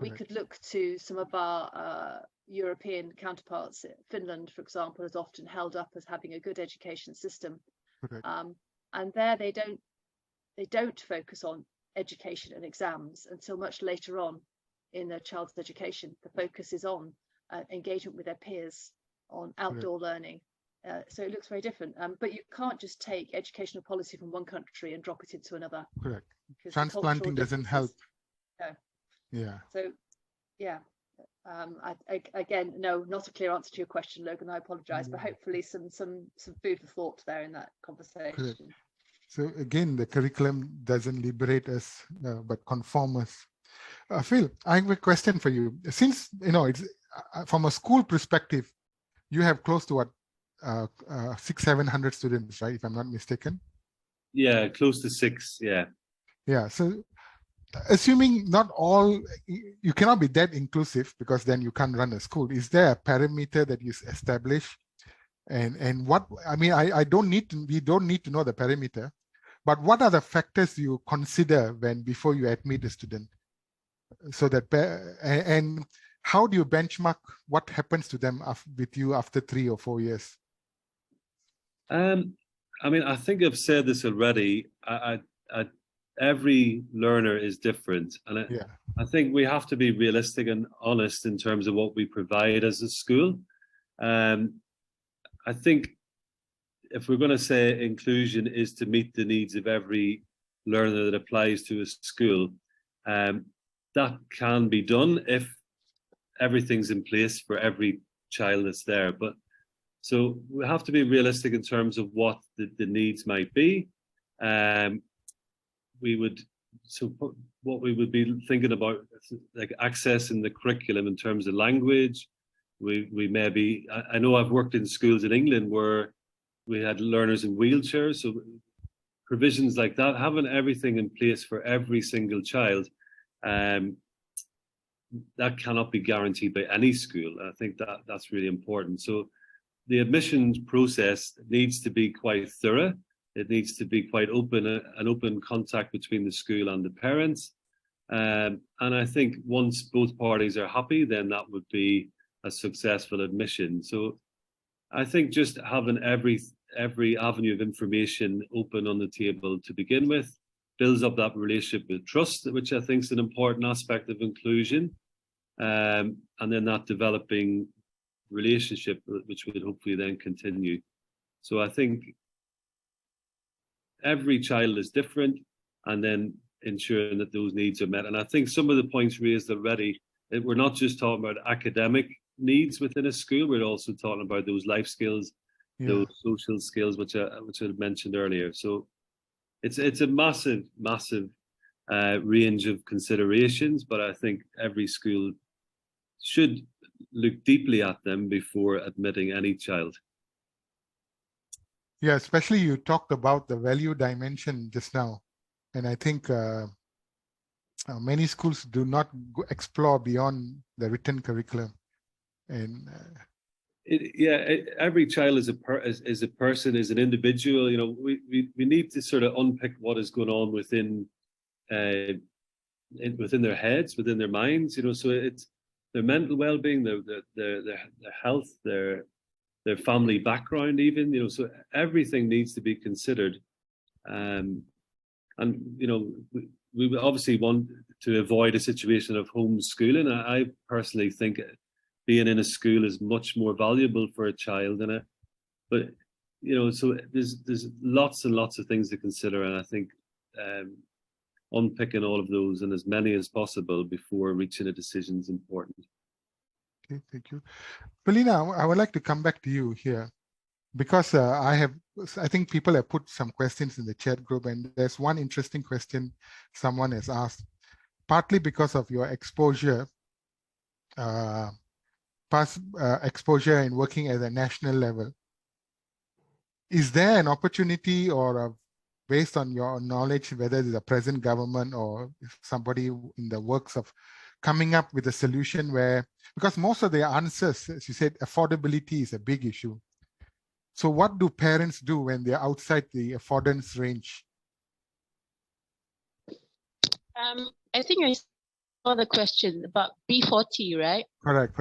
We could look to some of our European counterparts. Finland, for example, is often held up as having a good education system, and there they don't focus on education and exams until much later on in their child's education. The focus is on engagement with their peers, on outdoor learning. So it looks very different, but you can't just take educational policy from one country and drop it into another. Correct. Transplanting doesn't help. No. Yeah. So, yeah. Again, no, not a clear answer to your question, Logan. I apologise, but hopefully some food for thought there in that conversation. Correct. So again, the curriculum doesn't liberate us, but conform us. Phil, I have a question for you. Since it's from a school perspective, you have close to what 600-700 students, right? If I'm not mistaken. Yeah, close to 6. Yeah. Yeah. So assuming not all, you cannot be that inclusive, because then you can't run a school. Is there a parameter that you establish? And what, I mean, we don't need to know the parameter, but what are the factors you consider before you admit a student? So that, and how do you benchmark what happens to them with you after 3 or 4 years? I mean, I think I've said this already. Every learner is different, and I think we have to be realistic and honest in terms of what we provide as a school. I think if we're going to say inclusion is to meet the needs of every learner that applies to a school, that can be done if everything's in place for every child that's there. But so we have to be realistic in terms of what the needs might be. What we would be thinking about, like access in the curriculum in terms of language. We maybe, I know I've worked in schools in England where we had learners in wheelchairs, so provisions like that, having everything in place for every single child, that cannot be guaranteed by any school. I think that's really important. So the admissions process needs to be quite thorough. It needs to be quite open, an open contact between the school and the parents. And I think once both parties are happy, then that would be a successful admission. So I think just having every avenue of information open on the table to begin with builds up that relationship with trust, which I think is an important aspect of inclusion. And then that developing relationship, which would hopefully then continue. So I think every child is different, and then ensuring that those needs are met. And I think some of the points raised already, that we're not just talking about academic needs within a school, we're also talking about those life skills, those social skills, which I mentioned earlier. So it's a massive range of considerations, but I think every school should look deeply at them before admitting any child. Yeah, especially you talked about the value dimension just now. And I think many schools do not explore beyond the written curriculum. And every child is a person, is an individual. You know, we need to sort of unpick what is going on within their heads, within their minds. You know, so it's their mental well-being, their health, their their family background, even, you know, so everything needs to be considered. And, you know, we obviously want to avoid a situation of homeschooling. I personally think being in a school is much more valuable for a child in it. But, you know, so there's lots and lots of things to consider. And I think unpicking all of those and as many as possible before reaching a decision is important. Okay, thank you. Polina, I would like to come back to you here because I think people have put some questions in the chat group, and there's one interesting question someone has asked, partly because of your exposure, past exposure in working at a national level. Is there an opportunity or based on your knowledge, whether it's the present government or somebody in the works of coming up with a solution where, because most of the answers, as you said, affordability is a big issue. So what do parents do when they're outside the affordance range? I think I saw the question about B40, right? Correct.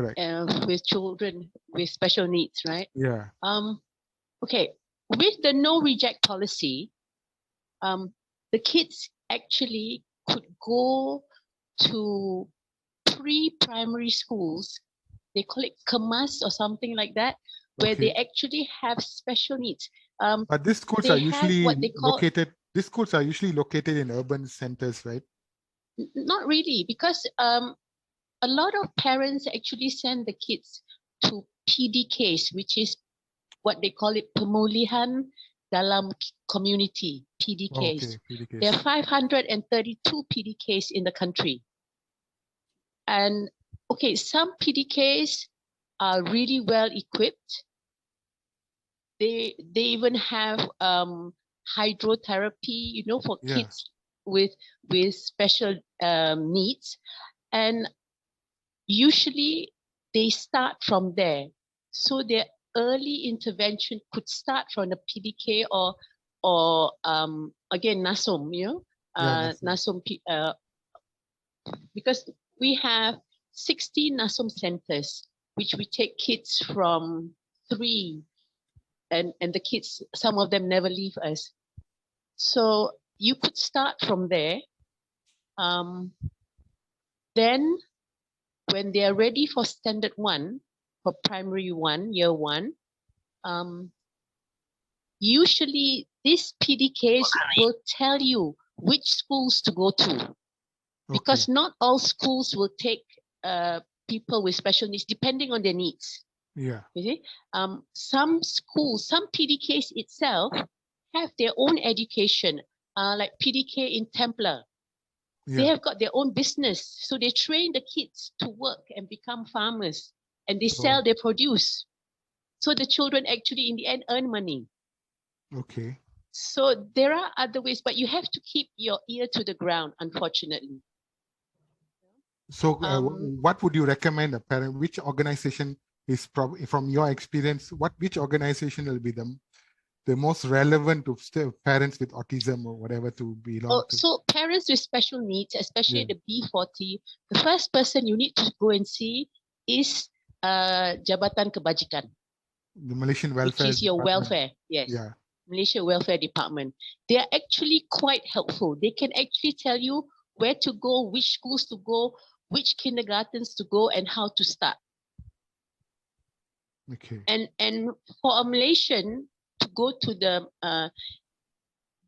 With children with special needs, right? Yeah. Okay, with the no reject policy, the kids actually could go to pre-primary schools. They call it Kemas or something like that, where they actually have special needs. But these schools are usually located. These schools are usually located in urban centers, right? Not really, because a lot of parents actually send the kids to PDKs, which is what they call it, Pemulihan Dalam Community, PDKs. Okay, PDKs. There are 532 PDKs in the country. And okay, some PDKs are really well equipped. They even have hydrotherapy, you know, for kids with special needs. And usually they start from there. So their early intervention could start from the PDK or again, NASOM, you know, NASOM, because we have 60 NASOM centers, which we take kids from 3, and the kids, some of them never leave us. So you could start from there. Then when they are ready for standard 1, for primary 1, year 1, usually these PDKs will tell you which schools to go to. Because not all schools will take people with special needs, depending on their needs. Yeah. You see? Some schools, some PDKs itself have their own education, like PDK in Templar. They have got their own business. So they train the kids to work and become farmers, and they sell their produce. So the children actually in the end earn money. Okay. So there are other ways, but you have to keep your ear to the ground, unfortunately. So what would you recommend a parent? Which organization is probably, from your experience, which organization will be the most relevant to parents with autism or whatever to belong to? So parents with special needs, especially the B40, the first person you need to go and see is Jabatan Kebajikan. The Malaysian Welfare Which is your Department. welfare, yes. Yeah. Malaysia Welfare Department. They are actually quite helpful. They can actually tell you where to go, which schools to go, which kindergartens to go, and how to start. Okay. And for a Malaysian to go to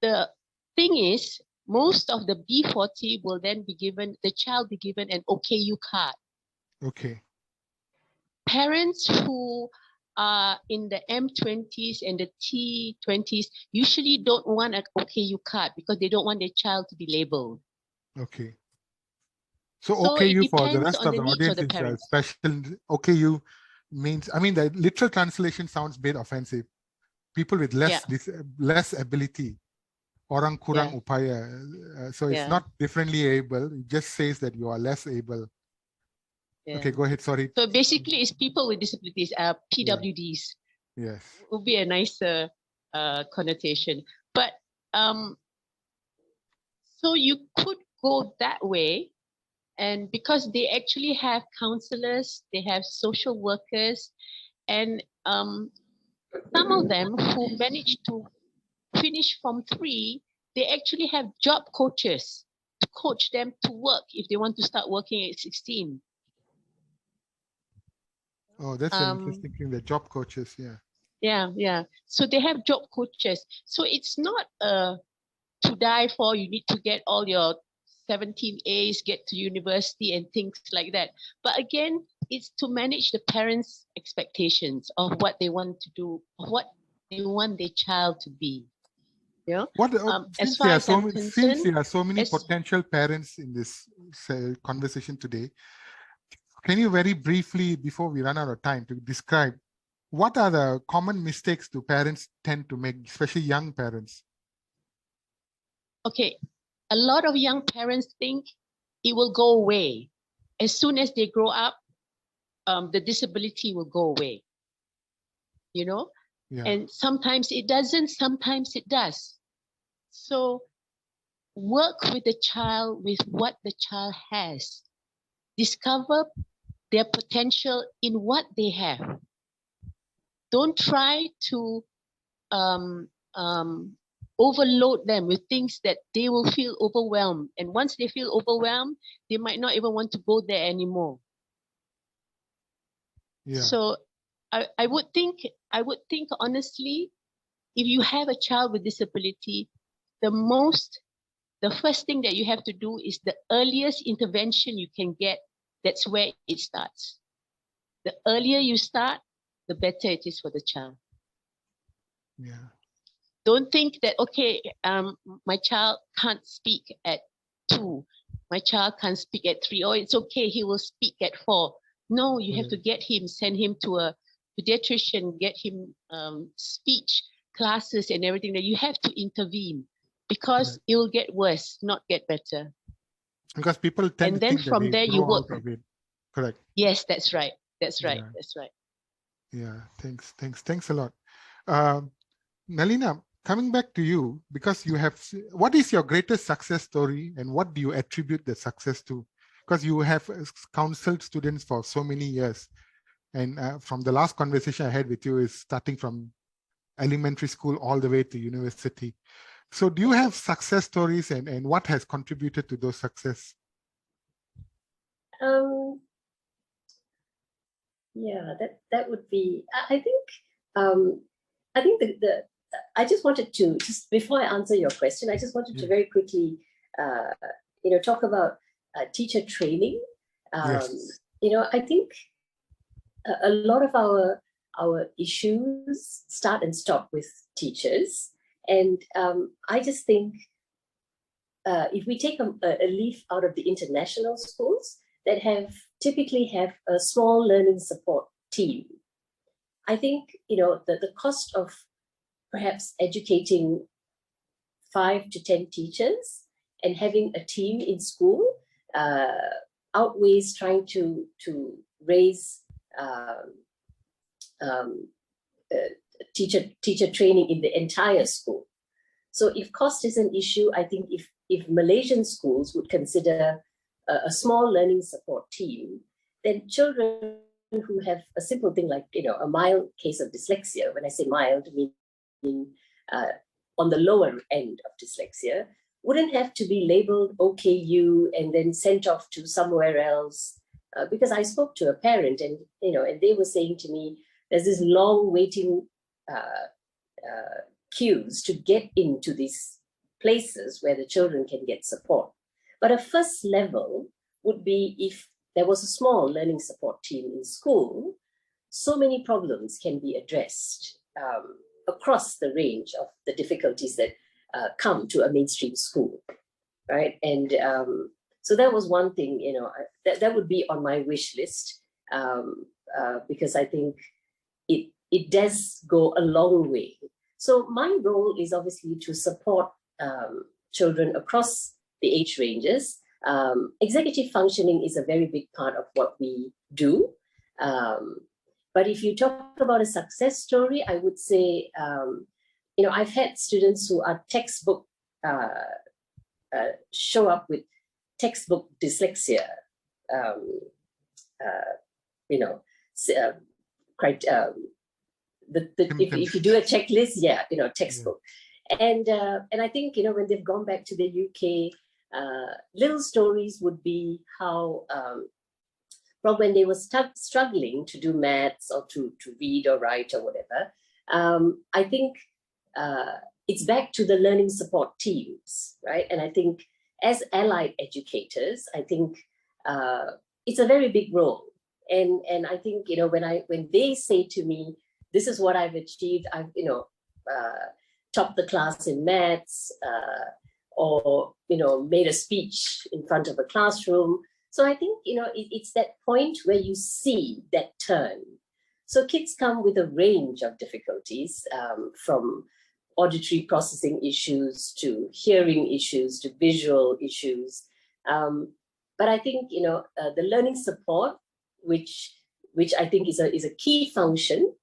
the thing is, most of the B40 will then be given, the child be given an OKU card. Okay. Parents who are in the M20s and the T20s usually don't want an OKU card because they don't want their child to be labeled. Okay. So So OKU for the rest of the audience is parents. special. OKU means, I mean, the literal translation sounds a bit offensive. People with less ability. Orang kurang upaya. So it's not differently able. It just says that you are less able. Okay, go ahead. Sorry. So basically, it's people with disabilities, PWDs. Yes. Would be a nicer connotation. But so you could go that way, and because they actually have counselors, they have social workers, and some of them who manage to finish Form 3, they actually have job coaches to coach them to work if they want to start working at 16. Oh, that's an interesting thing. The job coaches, yeah. Yeah. So they have job coaches. So it's not to die for, you need to get all your 17 A's, get to university and things like that. But again, it's to manage the parents' expectations of what they want to do, of what they want their child to be. Yeah. As Since far as I'm concerned, there are so many potential parents in this conversation today, can you very briefly, before we run out of time, to describe what are the common mistakes do parents tend to make, especially young parents? Okay, a lot of young parents think it will go away. As soon as they grow up, the disability will go away. You know? Yeah. And sometimes it doesn't, sometimes it does. So work with the child with what the child has. Discover their potential in what they have. Don't try to overload them with things that they will feel overwhelmed. And once they feel overwhelmed, they might not even want to go there anymore. Yeah. So I would think honestly, if you have a child with disability, the first thing that you have to do is the earliest intervention you can get. That's where it starts. The earlier you start, the better it is for the child. Yeah. Don't think that, okay, my child can't speak at 2. My child can't speak at 3. Or it's okay, he will speak at 4. No, you have to get him, send him to a pediatrician, get him speech classes and everything. That you have to intervene, because it will get worse, not get better. Because people tend and to then think from that there they you grow work. out of it. Correct. Yes, that's right. That's right. Yeah. That's right. Yeah, thanks a lot. Nalina, coming back to you, because you have, what is your greatest success story and what do you attribute the success to? Because you have counseled students for so many years. And from the last conversation I had with you is starting from elementary school all the way to university. So do you have success stories and what has contributed to those success? Yeah, that would be, I think I just wanted to, just before I answer your question, I just wanted to very quickly, talk about teacher training. Yes. I think a lot of our issues start and stop with teachers. And I just think if we take a leaf out of the international schools that typically have a small learning support team, I think, the cost of perhaps educating 5 to 10 teachers and having a team in school outweighs trying to raise teacher training in the entire school. So if cost is an issue, I think if Malaysian schools would consider a small learning support team, then children who have a simple thing like, a mild case of dyslexia, when I say mild, meaning on the lower end of dyslexia, wouldn't have to be labeled OKU and then sent off to somewhere else. Because I spoke to a parent and they were saying to me, there's this long waiting queues to get into these places where the children can get support. But a first level would be if there was a small learning support team in school, so many problems can be addressed across the range of the difficulties that come to a mainstream school, right? And so that was one thing, that would be on my wish list, because I think it does go a long way. So my role is obviously to support children across the age ranges. Executive functioning is a very big part of what we do. But if you talk about a success story, I would say, I've had students who are textbook, show up with textbook dyslexia, if you do a checklist, yeah, textbook. And I think, when they've gone back to the UK, little stories would be how from when they were struggling to do maths or to read or write or whatever, I think it's back to the learning support teams, right? And I think as allied educators, I think it's a very big role. And I think, when they say to me, this is what I've achieved, I've, topped the class in maths, or, made a speech in front of a classroom. So I think, it's that point where you see that turn. So kids come with a range of difficulties, from auditory processing issues to hearing issues to visual issues. But I think, the learning support, which I think is a key function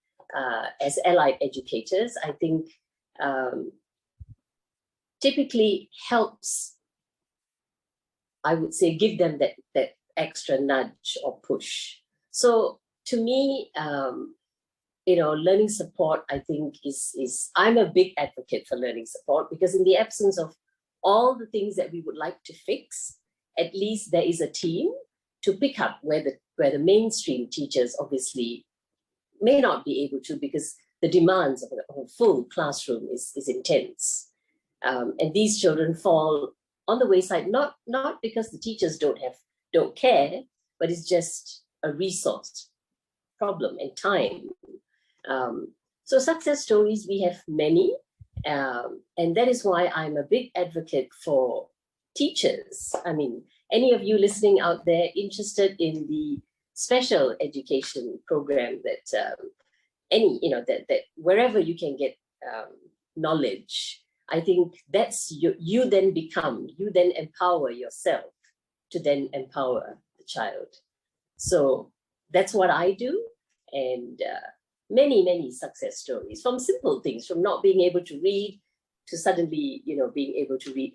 as allied educators, I think typically helps, I would say, give them that extra nudge or push. So to me, learning support, I think is I'm a big advocate for learning support, because in the absence of all the things that we would like to fix, at least there is a team to pick up where the mainstream teachers obviously may not be able to, because the demands of a full classroom is intense. And these children fall on the wayside, not because the teachers don't care, but it's just a resource problem and time. So success stories, we have many, and that is why I'm a big advocate for teachers. I mean, any of you listening out there interested in the special education program that that wherever you can get knowledge, I think that's you then empower yourself to then empower the child. So that's what I do. And many success stories, from simple things, from not being able to read to suddenly, being able to read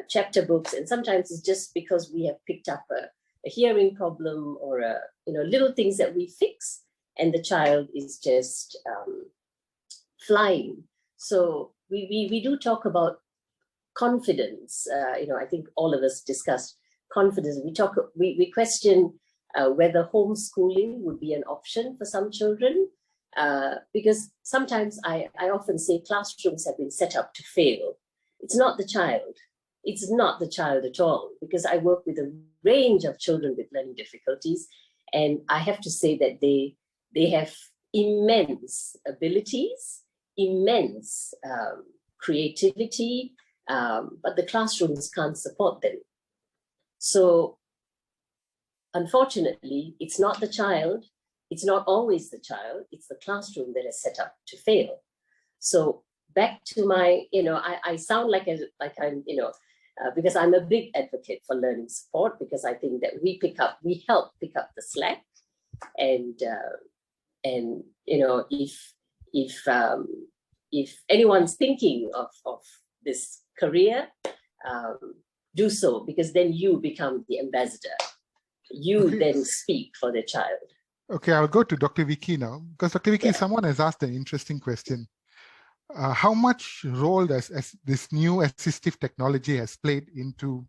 chapter books. And sometimes it's just because we have picked up a hearing problem or little things that we fix, and the child is just flying. So we do talk about confidence. I think all of us discussed confidence. We question whether homeschooling would be an option for some children, because sometimes I often say classrooms have been set up to fail. It's not the child. It's not the child at all, because I work with a range of children with learning difficulties, and I have to say that they have immense abilities, immense creativity, but the classrooms can't support them. So unfortunately, it's not the child, it's not always the child, it's the classroom that is set up to fail. So back to my, I sound like I'm, because I'm a big advocate for learning support, because I think that we help pick up the slack. And if anyone's thinking of this career, do so, because then you become the ambassador. You then speak for the child. Okay, I'll go to Dr. Vicky now, because Dr. Vicky, someone has asked an interesting question. How much role does this new assistive technology has played into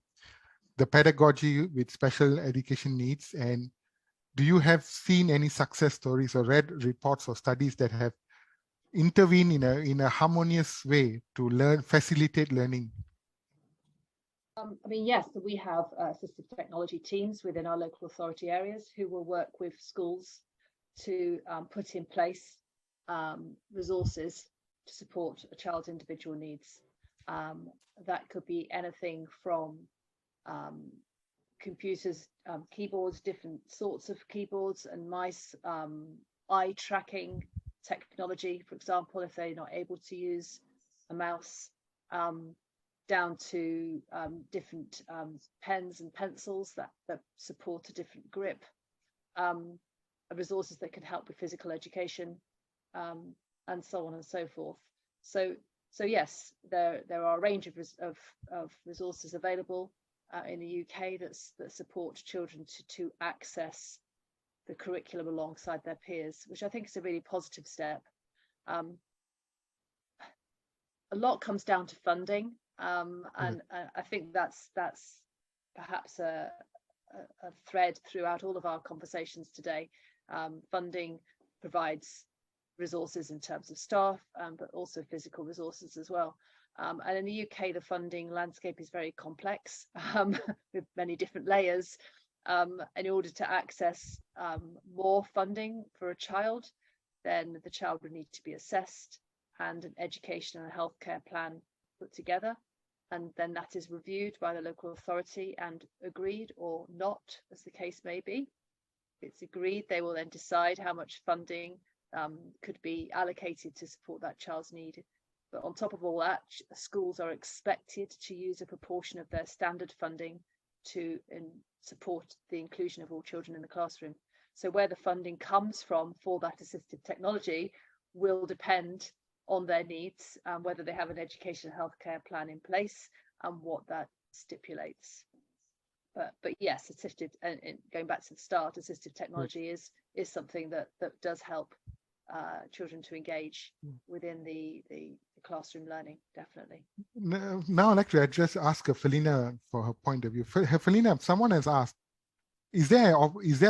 the pedagogy with special education needs? And do you have seen any success stories or read reports or studies that have intervened in a harmonious way to facilitate learning? Yes, we have assistive technology teams within our local authority areas who will work with schools to put in place resources to support a child's individual needs. That could be anything from computers, keyboards, different sorts of keyboards and mice, eye tracking technology, for example, if they're not able to use a mouse, down to different pens and pencils that support a different grip, resources that can help with physical education, and so on and so forth. So yes, there are a range of resources available in the UK that support children to access the curriculum alongside their peers, which I think is a really positive step. A lot comes down to funding, and I think that's perhaps a thread throughout all of our conversations today. Funding provides resources in terms of staff, but also physical resources as well. And in the UK, the funding landscape is very complex with many different layers. In order to access more funding for a child, then the child would need to be assessed and an education and a healthcare plan put together. And then that is reviewed by the local authority and agreed or not, as the case may be. If it's agreed, they will then decide how much funding could be allocated to support that child's need. But on top of all that, schools are expected to use a proportion of their standard funding to support the inclusion of all children in the classroom. So where the funding comes from for that assistive technology will depend on their needs and whether they have an education and healthcare plan in place and what that stipulates. But yes, assistive, and going back to the start, assistive technology is something that does help children to engage within the classroom learning, definitely. Now I'd like to ask Felina for her point of view. Felina, someone has asked, is there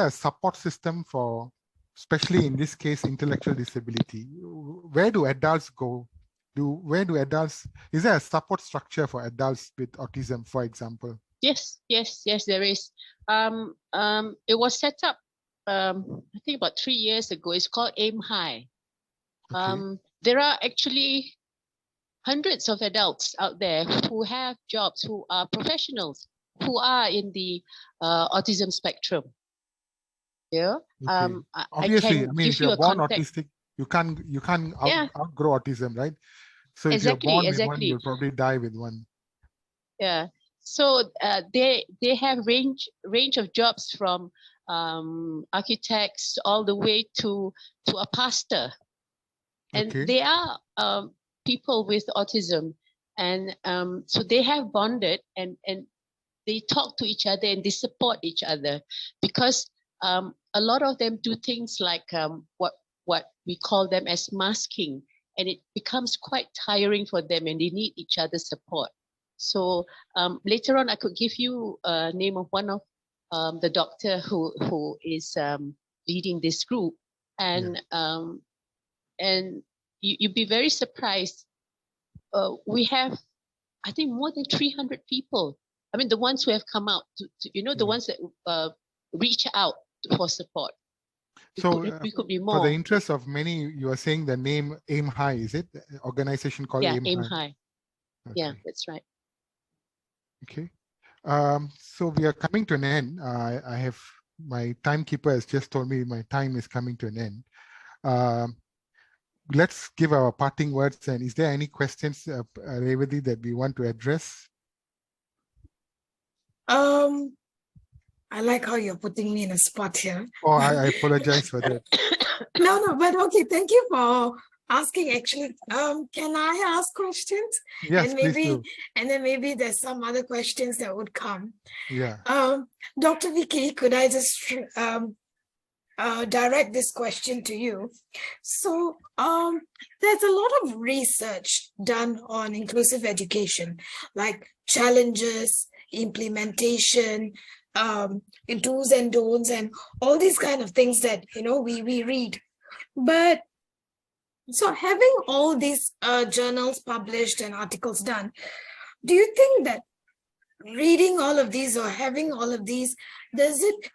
a support system for, especially in this case, intellectual disability? Where do adults go? Is there a support structure for adults with autism, for example? Yes, there is. It was set up, I think about 3 years ago. It's called Aim High. Okay. There are actually hundreds of adults out there who have jobs, who are professionals, who are in the autism spectrum. Yeah. Okay. Obviously, I mean, if you're born autistic, you can't outgrow autism, right? So if you're born with one, you'll probably die with one. Yeah. So they have range of jobs from architects all the way to a pastor, and they are people with autism, and so they have bonded and they talk to each other and they support each other, because a lot of them do things like what we call them as masking, and it becomes quite tiring for them, and they need each other's support. So later on, I could give you a name of one of the doctor who is leading this group, and you'd be very surprised. We have, I think, more than 300 people. I mean, the ones who have come out to the ones that reach out for support. We could be more. For the interest of many, you are saying the name Aim High, is it? The organization called Aim High. Okay. Yeah, that's right. Okay. So we are coming to an end. I have, my timekeeper has just told me my time is coming to an end. Let's give our parting words. And is there any questions, Revati, that we want to address? I like how you're putting me in a spot here. Oh, I apologize for that. No, but okay. Thank you for asking. Actually, can I ask questions? Yes, and maybe, please do. And then maybe there's some other questions that would come. Yeah. Dr. Vicky, could I just direct this question to you? So there's a lot of research done on inclusive education, like challenges, implementation, in do's and don'ts, and all these kind of things that we read. But so having all these journals published and articles done, do you think that reading all of these or having all of these, does it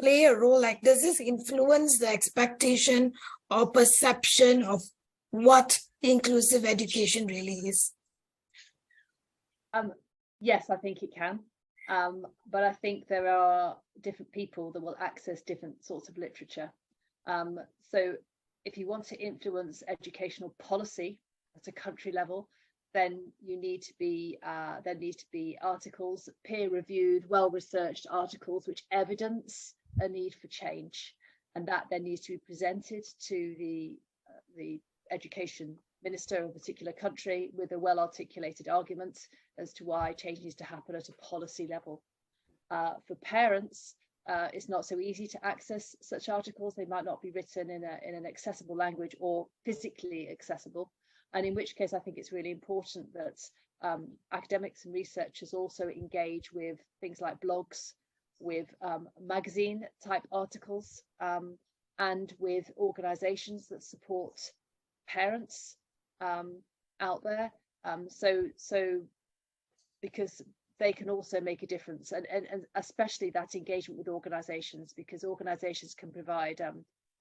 play a role? Like, does this influence the expectation or perception of what inclusive education really is? Yes, I think it can. But I think there are different people that will access different sorts of literature. So if you want to influence educational policy at a country level, then you need to be there needs to be articles, peer-reviewed, well-researched articles which evidence a need for change, and that then needs to be presented to the education minister of a particular country with a well-articulated argument as to why change needs to happen at a policy level. For parents, it's not so easy to access such articles. They might not be written in an accessible language or physically accessible. And in which case, I think it's really important that academics and researchers also engage with things like blogs, with magazine type articles, and with organizations that support parents out there. So because they can also make a difference, and especially that engagement with organizations, because organizations can provide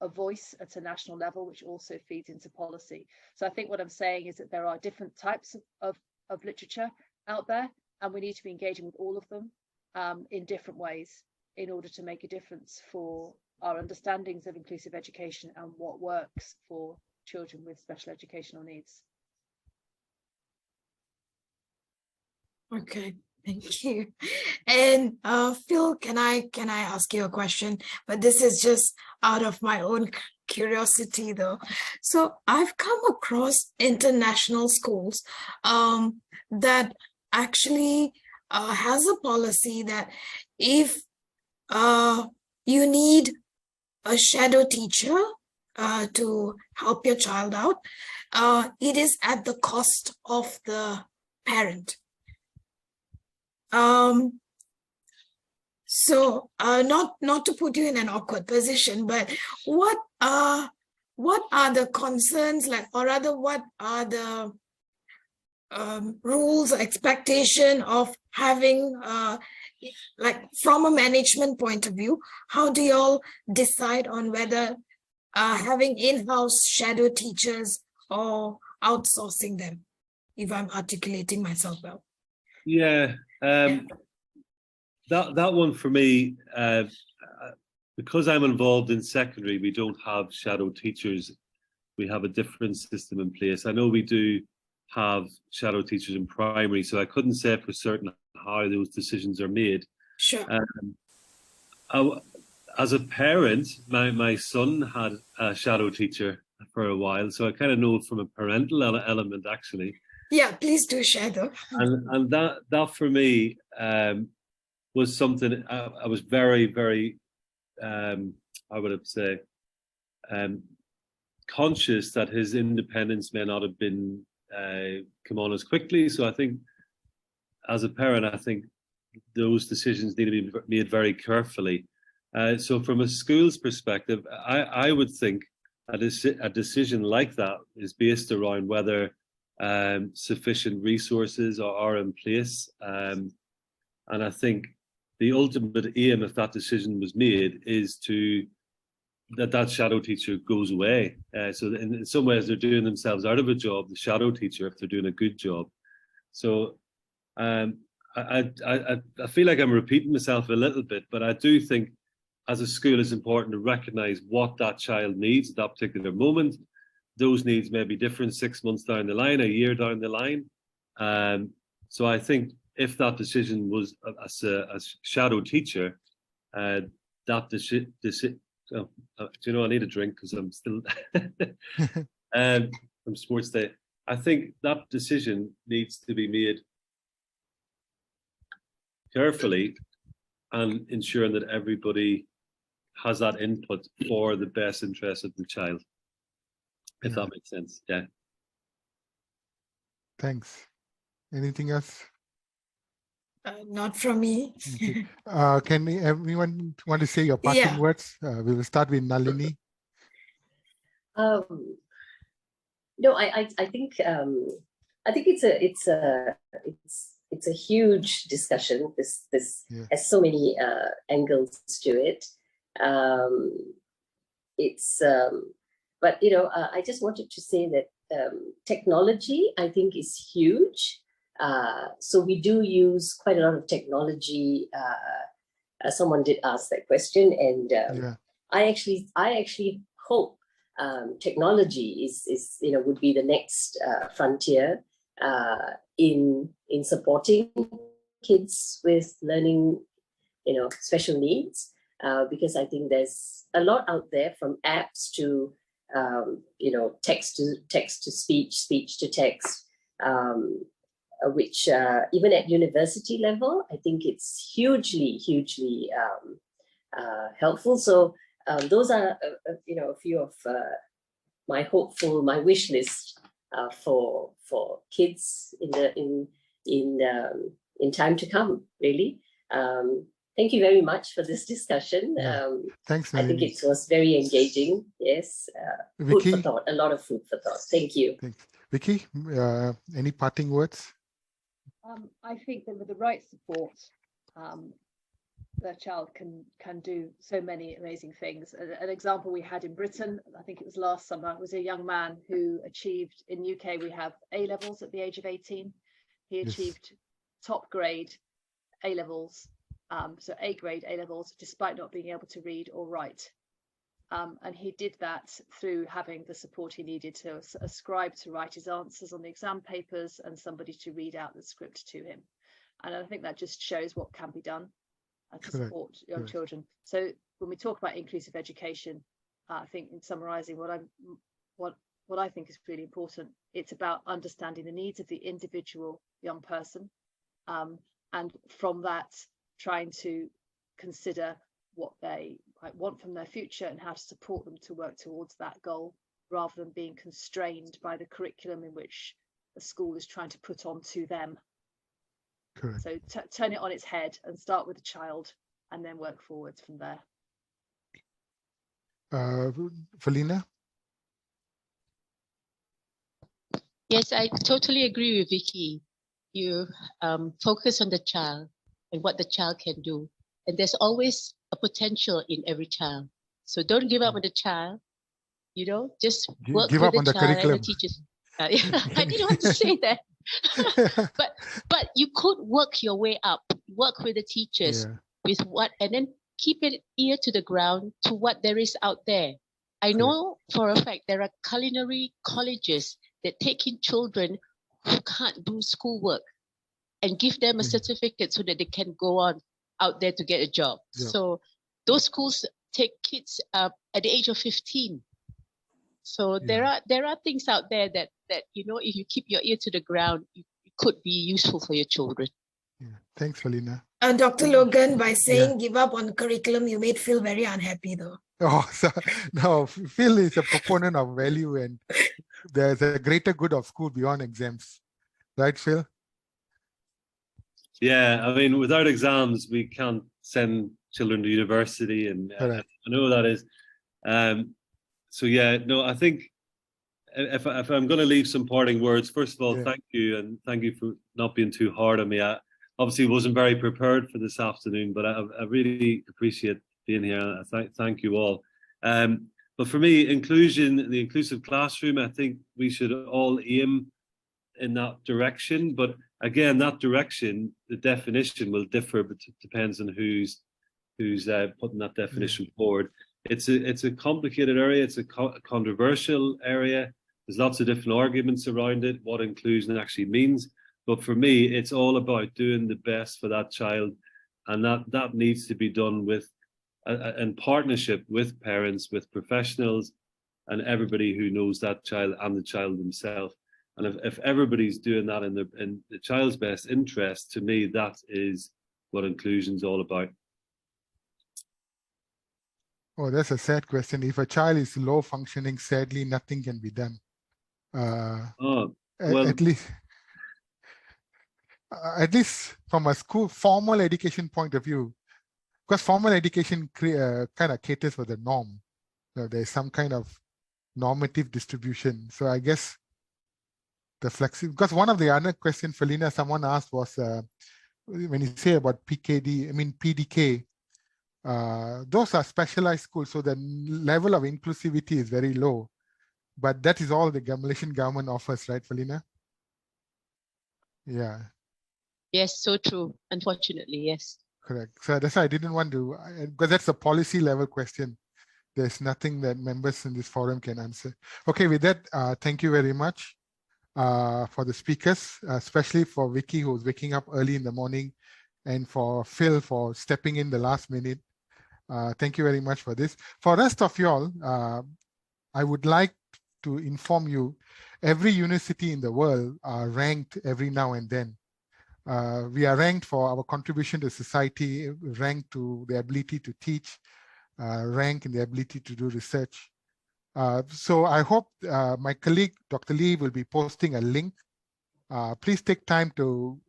a voice at a national level, which also feeds into policy. So I think what I'm saying is that there are different types of literature out there, and we need to be engaging with all of them in different ways in order to make a difference for our understandings of inclusive education and what works for children with special educational needs. Okay, thank you. And Phil, can I ask you a question? But this is just out of my own curiosity, though. So I've come across international schools that actually has a policy that if you need a shadow teacher to help your child out, it is at the cost of the parent. So not to put you in an awkward position, but what are the concerns, like, or rather what are the rules or expectation of having like from a management point of view, how do you all decide on whether having in-house shadow teachers or outsourcing them, if I'm articulating myself well? Yeah, that one for me, because I'm involved in secondary, we don't have shadow teachers. We have a different system in place. I know we do have shadow teachers in primary, so I couldn't say for certain how those decisions are made. Sure. As a parent, my son had a shadow teacher for a while, so I kind of know from a parental element, actually. Yeah, please do share though. And that for me was something I was very, very, I would say, conscious that his independence may not have been come on as quickly. So I think, as a parent, I think those decisions need to be made very carefully. So from a school's perspective, I would think a decision like that is based around whether sufficient resources are in place. And I think the ultimate aim, if that decision was made, is that shadow teacher goes away. So in some ways, they're doing themselves out of a job, the shadow teacher, if they're doing a good job. So I feel like I'm repeating myself a little bit, but I do think as a school it's important to recognize what that child needs at that particular moment. Those needs may be different 6 months down the line, a year down the line. So I think if that decision was as a shadow teacher, that decision, do you know, I need a drink because I'm still from sports day. I think that decision needs to be made carefully and ensuring that everybody has that input for the best interest of the child, if that makes sense. Yeah. Thanks. Anything else? Not from me. Okay. Can everyone want to say your parting words? We will start with Nalini. No, I think it's a huge discussion. This has so many angles to it. But I just wanted to say that technology, I think, is huge. So we do use quite a lot of technology. Someone did ask that question, and I actually hope technology is would be the next frontier in supporting kids with learning, special needs, because I think there's a lot out there, from apps to text to speech, speech to text, which even at university level, I think it's hugely helpful. So those are, a few of my wish list for kids in time to come. Really, thank you very much for this discussion. Thanks, I think Nalini. it was very engaging. Yes, food for Vicky? thought. A lot of food for thought. Thank you. Thanks. Vicky, any parting words? I think that with the right support, the child can do so many amazing things. An example we had in Britain, I think it was last summer, was a young man who achieved, in UK we have A levels at the age of 18. He achieved top grade A levels, so A grade A levels, despite not being able to read or write. And he did that through having the support he needed to a scribe to write his answers on the exam papers and somebody to read out the script to him. And I think that just shows what can be done to support young children. So when we talk about inclusive education, I think in summarising what I think is really important, it's about understanding the needs of the individual young person, and from that trying to consider what they want from their future and how to support them to work towards that goal, rather than being constrained by the curriculum in which the school is trying to put onto them. Correct. So turn it on its head and start with the child and then work forwards from there. Felina? Yes, I totally agree with Vicky. You focus on the child and what the child can do. And there's always a potential in every child. So don't give up on the child, just work Give with up the on the child and curriculum. the teachers. I didn't want to say that. but you could work your way up, work with the teachers, with and then keep an ear to the ground to what there is out there. I know for a fact there are culinary colleges that take in children who can't do schoolwork and give them a certificate so that they can go on out there to get a job. So those schools take kids at the age of 15. So there are things out there that if you keep your ear to the ground, it could be useful for your children. Thanks, Felina. Dr. Logan, by saying give up on curriculum, you made Phil very unhappy though. Oh, so, no, Phil is a proponent of value, and there's a greater good of school beyond exams. Right, Phil? Yeah, I mean, without exams, we can't send children to university, and I know that is. So yeah, no, I think if I'm going to leave some parting words, first of all, thank you, and thank you for not being too hard on me. I obviously wasn't very prepared for this afternoon, but I really appreciate being here. Thank you all. But for me, inclusion, the inclusive classroom, I think we should all aim in that direction. But again, that direction, the definition will differ, but it depends on who's putting that definition forward. It's a complicated area. It's a controversial area. There's lots of different arguments around it, what inclusion actually means. But for me, it's all about doing the best for that child, and that needs to be done with in partnership with parents, with professionals, and everybody who knows that child and the child themselves. And if everybody's doing that in the child's best interest, to me, that is what inclusion is all about. Oh, that's a sad question. If a child is low functioning, sadly, nothing can be done. At least from a school formal education point of view, because formal education kind of caters for the norm. So there's some kind of normative distribution. So I guess the flexible, because one of the other questions, Felina, someone asked was when you say about PDK, those are specialized schools, so the level of inclusivity is very low. But that is all the Malaysian government offers, right, Felina? Yeah. Yes, so true. Unfortunately, yes. Correct. So that's why I didn't want to, because that's a policy level question. There's nothing that members in this forum can answer. Okay, with that, thank you very much for the speakers, especially for Vicky, who's waking up early in the morning, and for Phil for stepping in the last minute. Thank you very much for this. For the rest of y'all, I would like to inform you, every university in the world are ranked every now and then. We are ranked for our contribution to society, ranked to the ability to teach, rank in the ability to do research. So I hope my colleague, Dr. Lee, will be posting a link. Please take time to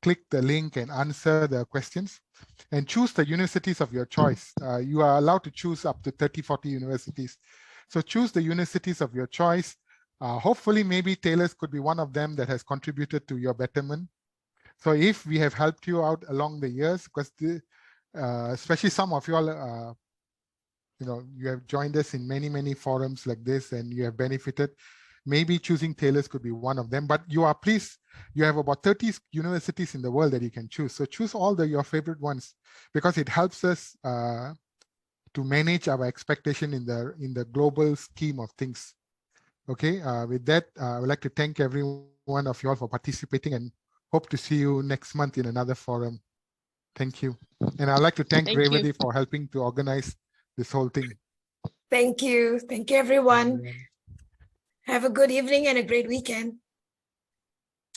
click the link and answer the questions and choose the universities of your choice. You are allowed to choose up to 30, 40 universities. So choose the universities of your choice. Hopefully, maybe Taylor's could be one of them that has contributed to your betterment. So if we have helped you out along the years, because especially some of you all, you have joined us in many, many forums like this and you have benefited. Maybe choosing Taylor's could be one of them, but you have about 30 universities in the world that you can choose. So choose all your favorite ones because it helps us to manage our expectation in the global scheme of things. Okay, with that, I would like to thank every one of you all for participating and hope to see you next month in another forum. Thank you. And I'd like to thank Revati for helping to organize this whole thing. Thank you. Thank you, everyone. Have a good evening and a great weekend.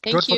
Thank you.